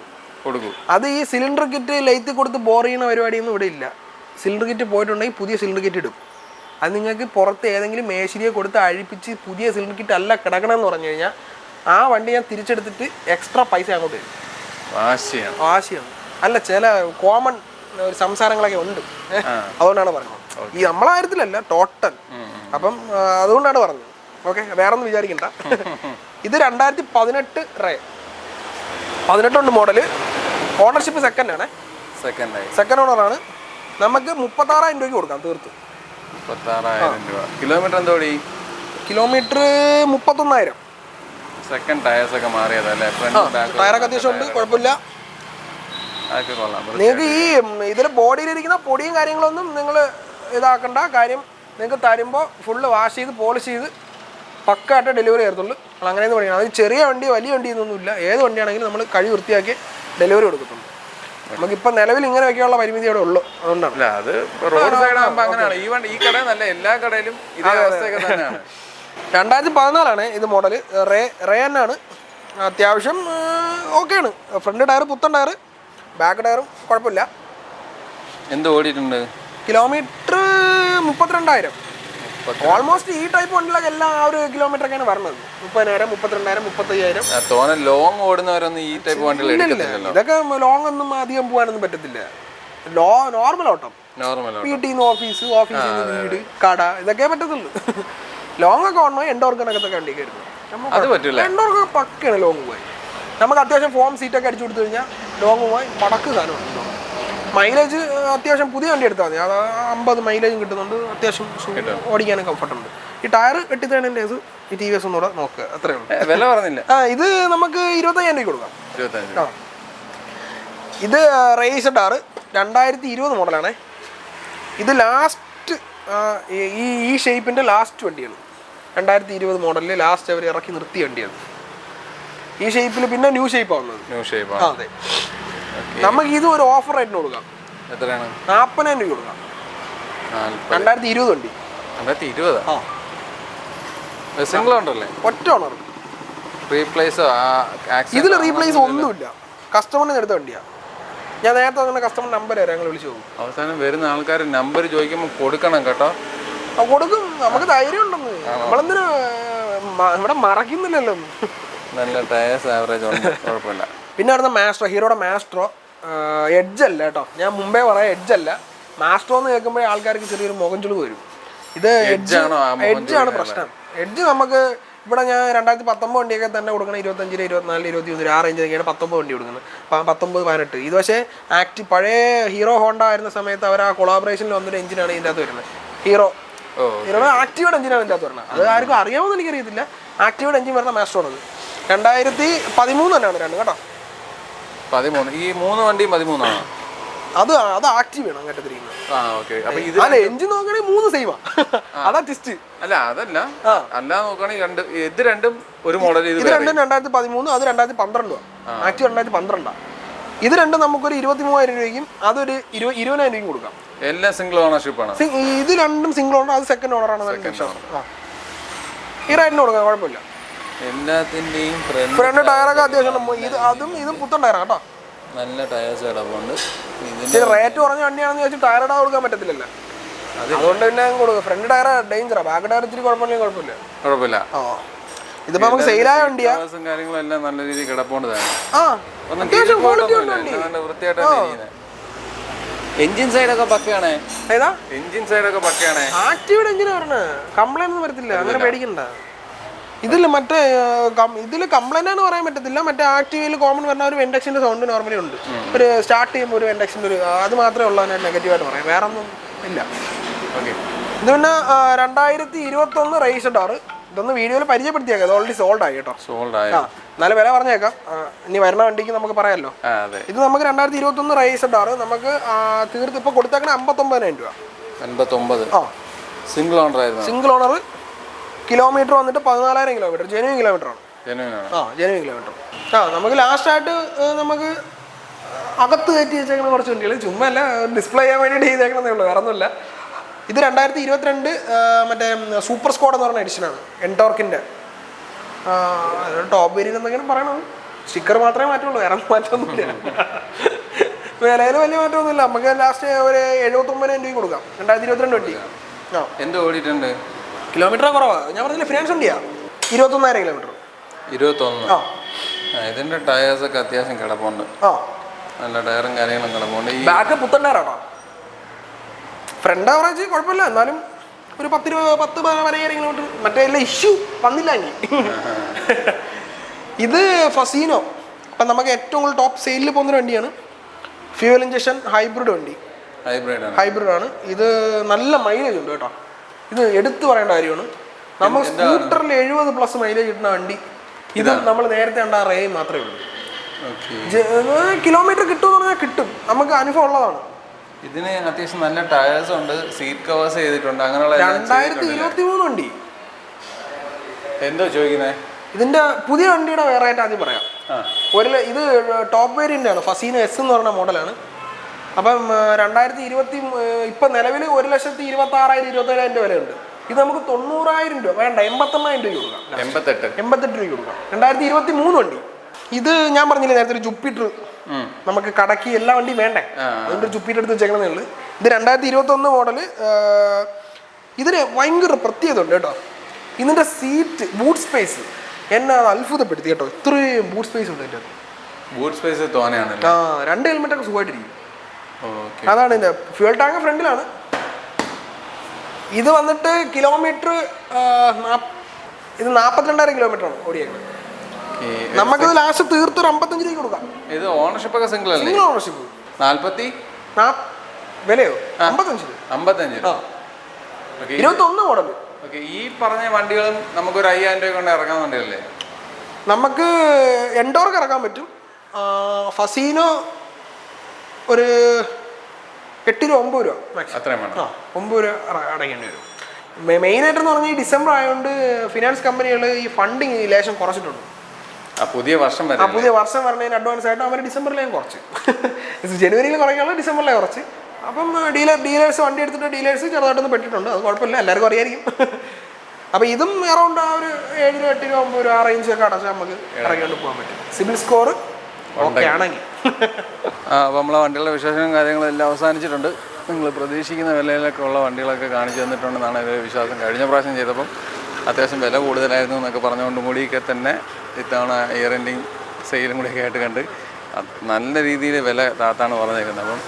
അത് ഈ സിലിണ്ടർ കിറ്റ് ലൈറ്റ് കൊടുത്ത് ബോർ ചെയ്യുന്ന പരിപാടിയൊന്നും ഇവിടെ ഇല്ല. സിലിണ്ടർ കിറ്റ് പോയിട്ടുണ്ടെങ്കിൽ പുതിയ സിലിണ്ടർ കിറ്റ് ഇടും. അത് നിങ്ങൾക്ക് പുറത്ത് ഏതെങ്കിലും മേശരിയെ കൊടുത്ത് അഴിപ്പിച്ച് പുതിയ സിലിണ്ടർ കിറ്റ് അല്ല കിടക്കണമെന്ന് പറഞ്ഞു കഴിഞ്ഞാൽ ആ വണ്ടി ഞാൻ തിരിച്ചെടുത്തിട്ട് എക്സ്ട്രാ പൈസ അങ്ങോട്ട് തരും. വാശിയാണ്. അല്ല, ചില കോമൺ സംസാരങ്ങളൊക്കെ ഉണ്ട്, അതുകൊണ്ടാണ് പറഞ്ഞത്. ഈ നമ്മളെ കാര്യത്തിലല്ല, ടോട്ടൽ. അപ്പം അതുകൊണ്ടാണ് പറഞ്ഞത്. ഓക്കെ, വേറെ ഒന്നും വിചാരിക്കണ്ട. ഇത് 2018 റേ 18 മോഡല്. ഓണർഷിപ്പ് സെക്കൻഡ് ആണ്, സെക്കൻഡ് ഓണറാണ്. നമുക്ക് 36,000 രൂപയ്ക്ക് കൊടുക്കാം തീർത്ത്. 36,000 രൂപ. കിലോമീറ്റർ എന്തോ? കിലോമീറ്റർ 31,000. സെക്കൻഡ് ടയേഴ്സ് ഒക്കെ മാറിയതല്ലേ? ടയറൊക്കെ അത്യാവശ്യം ഉണ്ട്, കുഴപ്പമില്ല. നിങ്ങൾക്ക് ഈ ഇതിൽ ബോഡിയിലിരിക്കുന്ന പൊടിയും കാര്യങ്ങളൊന്നും നിങ്ങൾ ഇതാക്കണ്ട. കാര്യം നിങ്ങൾക്ക് തരുമ്പോൾ ഫുള്ള് വാഷ് ചെയ്ത് പോളിഷ് ചെയ്ത് പക്കായിട്ട് ഡെലിവറി ചെയ്യത്തുള്ളൂ. അങ്ങനെയെന്ന് പറയുന്നത് അത് ചെറിയ വണ്ടി വലിയ വണ്ടി എന്നൊന്നുമില്ല. ഏത് വണ്ടിയാണെങ്കിലും നമ്മൾ കഴി വൃത്തിയാക്കി ഡെലിവറി കൊടുക്കത്തുള്ളൂ. നമുക്കിപ്പോൾ നിലവിൽ ഇങ്ങനെയൊക്കെയുള്ള പരിമിതി അവിടെ ഉള്ളൂ. അതുകൊണ്ടാണ് അത് റോഡ് സൈഡ് ആകുമ്പോൾ അങ്ങനെയാണ്. ഈ കട നല്ല എല്ലാ കടയിലും ഇതേ അവസ്ഥയൊക്കെ തന്നെയാണ്. 2014 ഇത് മോഡൽ. റേ തന്നെയാണ്. അത്യാവശ്യം ഓക്കെയാണ്. ഫ്രണ്ട് ടയർ പുത്തൻ ടയർ, ബാക്ക് ടയറും കുഴപ്പമില്ല. എന്ത് ഓടിയിട്ടുണ്ട്? കിലോമീറ്റർ 32,000. ഓൾമോസ്റ്റ് ഈ ടൈപ്പ് വണ്ടികളൊക്കെ എല്ലാം ആ ഒരു കിലോമീറ്റർ ഒക്കെയാണ് പറഞ്ഞത്. 30,000, 32,000, 35,000. ലോങ് ഓടുന്നവരൊന്നും ഈ ടൈപ്പ് വണ്ടികൾ എടുക്കത്തില്ലല്ലോ. ഇതൊക്കെ ലോങ് ഒന്നും അധികം പോകാനൊന്നും പറ്റത്തില്ല. നോർമൽ ഓട്ടം, വീട്ടിൽ നിന്ന് ഓഫീസിൽ നിന്ന് വീട്, കട, ഇതൊക്കെ പറ്റത്തുള്ളൂ. ലോങ് ഒക്കെ ഓടണോ എൻഡോർക്കനൊക്കെ വണ്ടി കയറുന്നു. എൻഡോർക്ക് പക്കയാണ് ലോങ് പോയി. നമുക്ക് അത്യാവശ്യം ഫോം സീറ്റൊക്കെ അടിച്ചു കൊടുത്തു കഴിഞ്ഞാൽ ലോങ് പോയി പടക്ക് സാധനമാണ്. മൈലേജ് അത്യാവശ്യം പുതിയ വണ്ടി എടുത്താൽ മതി. അത് 50 മൈലേജും കിട്ടുന്നുണ്ട്. അത്യാവശ്യം ഓടിക്കാനും കംഫർട്ടുണ്ട്. ഈ ടയർ 80,000 ഈ TVS ഒന്നുകൂടെ നോക്കുക, അത്രേ ഉള്ളൂ. വില പറഞ്ഞില്ല. ഇത് നമുക്ക് 25,000 രൂപ കൊടുക്കാം. ഇത് റേസ് ടാർ 2020 മോഡലാണേ. ഇത് ലാസ്റ്റ് ഈ ഷേപ്പിൻ്റെ ലാസ്റ്റ് വണ്ടിയാണ്. 2020 മോഡലിൽ ലാസ്റ്റ് അവർ ഇറക്കി നിർത്തിയ വണ്ടിയാണ് ഈ ഷേപ്പിൽ. പിന്നെ ന്യൂ ഷേപ്പ് ആവുന്നത്. അതെ, നമുക്ക് ഇത് ഒരു ഓഫർ റേറ്റിന് കൊടുക്കാം. എത്രയാണ്? 40,000 രൂപ കൊടുക്കാം. 2020 വണ്ടി. 2020 സിംഗിൾ ഓണറല്ലേ? ഒറ്റ ഓണർ. ഇതിൽ റീപ്ലേസ് ഒന്നുമില്ല. കസ്റ്റമറിന് എടുത്ത വണ്ടിയാണ്. ഞാൻ നേരത്തെ തന്നെ കസ്റ്റമർ നമ്പർ വരെ ഞങ്ങൾ വിളിച്ചു പോകും. അവസാനം വരുന്ന ആൾക്കാർ നമ്പർ ചോദിക്കുമ്പോൾ കൊടുക്കണം കേട്ടോ. കൊടുക്കും, നമുക്ക് ധൈര്യം ഉണ്ടെന്ന്. നമ്മളെന്തിനാ ഇവിടെ മറക്കുന്നില്ലല്ലോ. നല്ല ടയേഴ്സ് ആവറേജ് ഉണ്ട്, കുഴപ്പമില്ല. പിന്നെ വരുന്ന മാസ്ട്രോ, ഹീറോയുടെ മാസ്ട്രോ. എഡ്ജ് അല്ല കേട്ടോ, ഞാൻ മുമ്പേ പറയാം, എഡ്ജ് അല്ല. മാസ്ട്രോ എന്ന് കേൾക്കുമ്പോൾ ആൾക്കാർക്ക് ചെറിയൊരു മുഖം ചുളിവ് വരും. ഇത് എഡ്ജാണ് പ്രശ്നം. എഡ്ജ് നമുക്ക് ഇവിടെ ഞാൻ 2019 വണ്ടിയൊക്കെ തന്നെ കൊടുക്കണം. 25, 24, 21 ആ റേഞ്ചിലൊക്കെയാണ് 19 വണ്ടി കൊടുക്കുന്നത്. 19, 18. ഇത് പക്ഷേ പഴയ ഹീറോ ഹോണ്ട ആയിരുന്ന സമയത്ത് അവർ ആ കൊളാബറേഷനിൽ വന്നൊരു എഞ്ചിനാണ് ഇതിൻ്റെ അകത്ത് വരുന്നത്. ഹീറോയുടെ ആക്റ്റീവയുടെ എഞ്ചിനാണ് ഇതിൻ്റെ അകത്ത് വരുന്നത്. അത് ആർക്കും അറിയാമെന്ന് എനിക്കറിയത്തില്ല. ആക്റ്റീവയുടെ എഞ്ചിൻ വരുന്ന മാസ്ട്രോ ആണ്. 2013 തന്നെയാണ് രണ്ട് കേട്ടോ. 13. ഈ 3 വണ്ടിയും 13 അത് ആക്റ്റീവ് ആണ് അങ്ങനത്തെ തിരിക്കുന്നത്. അല്ല, എഞ്ചിൻ നോക്കുകയാണെങ്കിൽ 3 സെയിമാ. അതാ ടെസ്റ്റ്. അല്ല അതല്ല, അല്ല നോക്കുകയാണെങ്കിൽ ഇത് രണ്ടും ഒരു മോഡൽ. ഇത് രണ്ടും 2013, അത് 2012. ആക്റ്റീവ് 2012. ഇത് രണ്ടും നമുക്കൊരു 23,000 രൂപയ്ക്കും അതൊരു 20,000 രൂപയ്ക്കും കൊടുക്കാം. എല്ലാം സിംഗിൾ ഓണർഷിപ്പാണ്. ഇത് രണ്ടും സിംഗിൾ ഓണർ, അത് സെക്കൻഡ് ഓണറാണ്. ഈ റൈഡിന് കൊടുക്കാം, കുഴപ്പമില്ല. എല്ലാത്തിൻ്റെയും ഫ്രണ്ട് ടയറൊക്കെ അത്യാവശ്യം ഇതും പുത്തൻ ടയറാണ് കേട്ടോ. നല്ല ടയേഴ്സ് കിടപ്പുണ്ട്. റേറ്റ് കുറഞ്ഞ വണ്ടിയാണെന്ന് ചോദിച്ചാൽ ടയർ ഇടാൻ കൊടുക്കാൻ പറ്റത്തില്ലല്ലോ, അതുകൊണ്ട് പിന്നെ കൊടുക്കുക. ഫ്രണ്ട് ടയർ ഡേഞ്ചറാ, ബാക്ക് ടയർ ഇച്ചിരി കുഴപ്പമില്ല. ഇതിപ്പോ നമുക്ക് സെയിലായ വണ്ടിയാ, കാര്യങ്ങളെല്ലാം നല്ല രീതിയിൽ കിടപ്പുണ്ട്. എഞ്ചിൻ സൈഡൊക്കെ പക്കയാണേ. എഞ്ചിൻ സൈഡൊക്കെ പക്കയാണേ. ആക്റ്റീവ്ഡ് എഞ്ചിന് പറഞ്ഞത് കംപ്ലൈന്റ് ഒന്നും വരത്തില്ല, അങ്ങനെ പേടിക്കണ്ട. ഇതിൽ മറ്റേ ഇതിൽ കംപ്ലൈന്റ് ആണ് പറയാൻ പറ്റത്തില്ല. മറ്റേ ആക്റ്റീവിൽ കോമൺ പറഞ്ഞ ഒരു വെൻഡക്ഷൻ്റെ സൗണ്ട് നോർമലി ഉണ്ട്. ഒരു സ്റ്റാർട്ട് ചെയ്യുമ്പോൾ ഒരു വെൻഡക്ഷൻ്റെ ഒരു അത് മാത്രമേ ഉള്ളൂ നെഗറ്റീവായിട്ട് പറയാം, വേറെ ഒന്നും ഇല്ല. ഓക്കെ. ഇത് പിന്നെ 2021 രജിസ്റ്റർഡ് ആറ്. ഇതൊന്ന് വീഡിയോയിൽ പരിചയപ്പെടുത്തിയേക്കാം, ഇത് ഓൾറെഡി സോൾഡ് ആയി കേട്ടോ. എന്നാലും വില പറഞ്ഞേക്കാം, ഇനി വരുന്ന വണ്ടിക്ക് നമുക്ക് പറയാമല്ലോ. ഇത് നമുക്ക് 2021 രജിസ്റ്റർഡ് ആറ്. നമുക്ക് തീർത്ത് ഇപ്പോൾ കൊടുത്തേക്കണ 59,000 രൂപ. 59. സിംഗിൾ ഓണർ ആയിരുന്നു. Single owner. കിലോമീറ്റർ വന്നിട്ട് 14,000 കിലോമീറ്റർ. ജെനുവിൻ കിലോമീറ്റർ ആണ്. Genuine kilometre. നമുക്ക് ലാസ്റ്റായിട്ട് നമുക്ക് അകത്ത് കയറ്റി വെച്ചേക്കുന്ന കുറച്ച് വണ്ടികൾ, ചുമ്മാ അല്ല ഡിസ്പ്ലേ ചെയ്യാൻ വേണ്ടിയിട്ട് ചെയ്തേക്കണമെന്നേ ഉള്ളൂ, വേറെ ഒന്നുമില്ല. ഇത് 2022 മറ്റേ സൂപ്പർ സ്ക്വാഡ് എന്ന് പറഞ്ഞ എഡിഷനാണ്, എൻടോർക്കിൻ്റെ. ടോപ്പ് വേരിയൻ്റ് എന്തെങ്കിലും പറയണത്. സ്റ്റിക്കർ മാത്രമേ മാറ്റുള്ളൂ, വേറെ മാറ്റമൊന്നുമില്ല. വിലയിൽ വലിയ മാറ്റമൊന്നുമില്ല. നമുക്ക് ലാസ്റ്റ് ഒരു 79,000 രൂപ കൊടുക്കാം. 2022 വണ്ടി. എന്ത് ഓടിയിട്ടുണ്ട്? കിലോമീറ്റർ കുറവാണ്, ഞാൻ പറഞ്ഞില്ല ഫിനാൻസ് വണ്ടിയാ. 21,000 കിലോമീറ്റർ. 21. ഇതിന്റെ ടയേഴ്സ് ഒക്കെ അത്യാവശ്യം കിടപ്പുണ്ട്, നല്ല ടയറും കാര്യങ്ങളും കിടപ്പുണ്ട്. ബാക്ക് പുത്തൻ ടയറാട്ടോ. ഫ്രണ്ട് ആവറേജ് കുഴപ്പമില്ല, എന്നാലും ഒരു 10-12 കിലോമീറ്റർ. മറ്റേ എല്ലാം ഇഷ്യൂ വന്നില്ല എങ്കിൽ. ഇത് ഫസീനോ. അപ്പം നമുക്ക് ഏറ്റവും കൂടുതൽ ടോപ്പ് സെയിലിൽ പോകുന്നൊരു വണ്ടിയാണ്. ഫ്യൂവൽ ഇഞ്ചക്ഷൻ ഹൈബ്രിഡ് വണ്ടി. ഹൈബ്രിഡ് ആണ് ഇത്. നല്ല മൈലേജ് ഉണ്ട് കേട്ടോ. ഇത് എടുത്തു പറയേണ്ട കാര്യമാണ്. നമ്മൾ സ്കൂട്ടറിൽ 70+ മൈലേജ് കിട്ടുന്ന വണ്ടി. ഇത് നമ്മൾ നേരത്തെ കണ്ട റേ മാത്രമേ ഉള്ളൂ. കിലോമീറ്റർ കിട്ടുമെന്ന് പറഞ്ഞാൽ കിട്ടും, നമുക്ക് അനുഭവം ഉള്ളതാണ്. ഇതിന് അത്യാവശ്യം നല്ല ടയേഴ്സ് ഉണ്ട്, സീറ്റ് കവേഴ്സ് ചെയ്തിട്ടുണ്ട്, അങ്ങനെയുള്ള. 2023 വണ്ടി. എന്തോ ചോദിക്കുന്നേ? ഇതിന്റെ പുതിയ വണ്ടിയുടെ വേറെ ആയിട്ട് ആദ്യം പറയാം. ഇത് ടോപ്പ് വേരിയന്റ് ആണ്, ഫസീന S എന്ന് പറഞ്ഞ മോഡലാണ്. അപ്പം 2020 ഇപ്പം നിലവിൽ 1,26,000 27,000 രൂപ വരെ ഉണ്ട്. ഇത് നമുക്ക് 90,000 രൂപ വേണ്ട, 88,000 രൂപ കൊടുക്കാം. 88 രൂപ കൊടുക്കാം. 2023 വണ്ടി. ഇത് ഞാൻ പറഞ്ഞില്ലേ നേരത്തെ ഒരു ജുപ്പിറ്റർ, നമുക്ക് കടക്കി എല്ലാ വണ്ടിയും വേണ്ടേ, അതുകൊണ്ട് ജുപ്പിറ്റർ എടുത്ത് വെച്ചേക്കണേ ഉള്ളൂ. ഇത് 2021 മോഡല്. ഇതിന് ഭയങ്കര പ്രത്യേകത ഉണ്ട് കേട്ടോ. ഇതിൻ്റെ സീറ്റ് ബൂട്ട് സ്പേസ് എന്നെ അത് അത്ഭുതപ്പെടുത്തി കേട്ടോ. ഇത്രയും ബൂട്ട് സ്പേസ് ഉണ്ട് ഇതിൻ്റെ. ബൂട്ട് സ്പേസ് തോനെയാണ്. 2 ഹെൽമെറ്റൊക്കെ സുഖമായിട്ടിരിക്കും. അതാണ് ഇതിൻ്റെ. ഫ്യൂൽ ടാങ്ക് ഫ്രണ്ടിലാണ്. ഇത് വന്നിട്ട് കിലോമീറ്റർ ഇത് 42,000 കിലോമീറ്റർ ആണ് ഓടിയേക്കുന്നത്. നമുക്കിത് ലാസ്റ്റ് തീർത്തൊരു 55 രൂപ കൊടുക്കാം. ഇത് ഓണർഷിപ്പ് ഒക്കെ സിംഗിൾ അല്ലേ? Single ownership. 40 വിലയോ? 55. 21 മോഡൽ. ഈ പറഞ്ഞ വണ്ടികളും നമുക്കൊരു 5,000 രൂപ കൊണ്ട് ഇറങ്ങാൻ വണ്ടിയല്ലേ? നമുക്ക് എൻഡോർക്ക് ഇറക്കാൻ പറ്റും. ഫസീനോ ഒരു 8 രൂപ 9 രൂപ മാക്സിമം. അത്രയും വേണം. 9 രൂപ അടയ്ക്കേണ്ടി വരും. മെയിനായിട്ടെന്ന് പറഞ്ഞാൽ ഈ ഡിസംബർ ആയതുകൊണ്ട് ഫിനാൻസ് കമ്പനികൾ ഈ ഫണ്ടിങ് ലേശം കുറച്ചിട്ടുണ്ട്. പുതിയ വർഷം വരണതിന് അഡ്വാൻസ് ആയിട്ട് അവർ ഡിസംബറിലേയും കുറച്ച്. ജനുവരിയിൽ കുറയ്ക്കാനുള്ള ഡിസംബറിലെ കുറച്ച്. അപ്പം ഡീലേഴ്സ് വണ്ടി എടുത്തിട്ട് ഡീലേഴ്സ് ചെറുതായിട്ടൊന്ന് പെട്ടിട്ടുണ്ട്, അത് കുഴപ്പമില്ല, എല്ലാവർക്കും അറിയായിരിക്കും. അപ്പോൾ ഇതും അറൗണ്ട് ആ ഒരു 7 രൂപ 8 രൂപ 9 രൂപ ആ റേഞ്ചൊക്കെ അടച്ചാൽ നമുക്ക് ഇറങ്ങിക്കൊണ്ട് പോകാൻ പറ്റും, സിബിൽ സ്കോർ ഓക്കെ ആണെങ്കിൽ. അപ്പോൾ നമ്മളെ വണ്ടികളുടെ വിശേഷങ്ങളും കാര്യങ്ങളും എല്ലാം അവസാനിച്ചിട്ടുണ്ട്. നിങ്ങൾ പ്രതീക്ഷിക്കുന്ന വിലയിലൊക്കെ ഉള്ള വണ്ടികളൊക്കെ കാണിച്ചു തന്നിട്ടുണ്ടെന്നാണ് ഒരു വിശ്വാസം. കഴിഞ്ഞ പ്രാവശ്യം ചെയ്തപ്പം അത്യാവശ്യം വില കൂടുതലായിരുന്നു എന്നൊക്കെ പറഞ്ഞുകൊണ്ട് കൂടിയൊക്കെ തന്നെ ഇത്തവണ ഇയർ എൻഡിങ് സെയിലും കൂടിയൊക്കെ ആയിട്ട് കണ്ട് നല്ല രീതിയിൽ വില താത്താണ് പറഞ്ഞേക്കുന്നത്. അപ്പം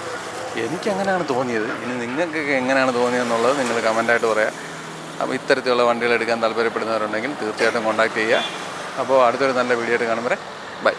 എനിക്കങ്ങനെയാണ് തോന്നിയത്. ഇനി നിങ്ങൾക്കൊക്കെ എങ്ങനെയാണ് തോന്നിയതെന്നുള്ളത് നിങ്ങൾ കമൻറ്റായിട്ട് പറയാം. അപ്പോൾ ഇത്തരത്തിലുള്ള വണ്ടികൾ എടുക്കാൻ താല്പര്യപ്പെടുന്നവരുണ്ടെങ്കിൽ തീർച്ചയായിട്ടും കോൺടാക്ട് ചെയ്യുക. അപ്പോൾ അടുത്തൊരു നല്ല വീഡിയോ ആയിട്ട് കാണും വരെ ബൈ.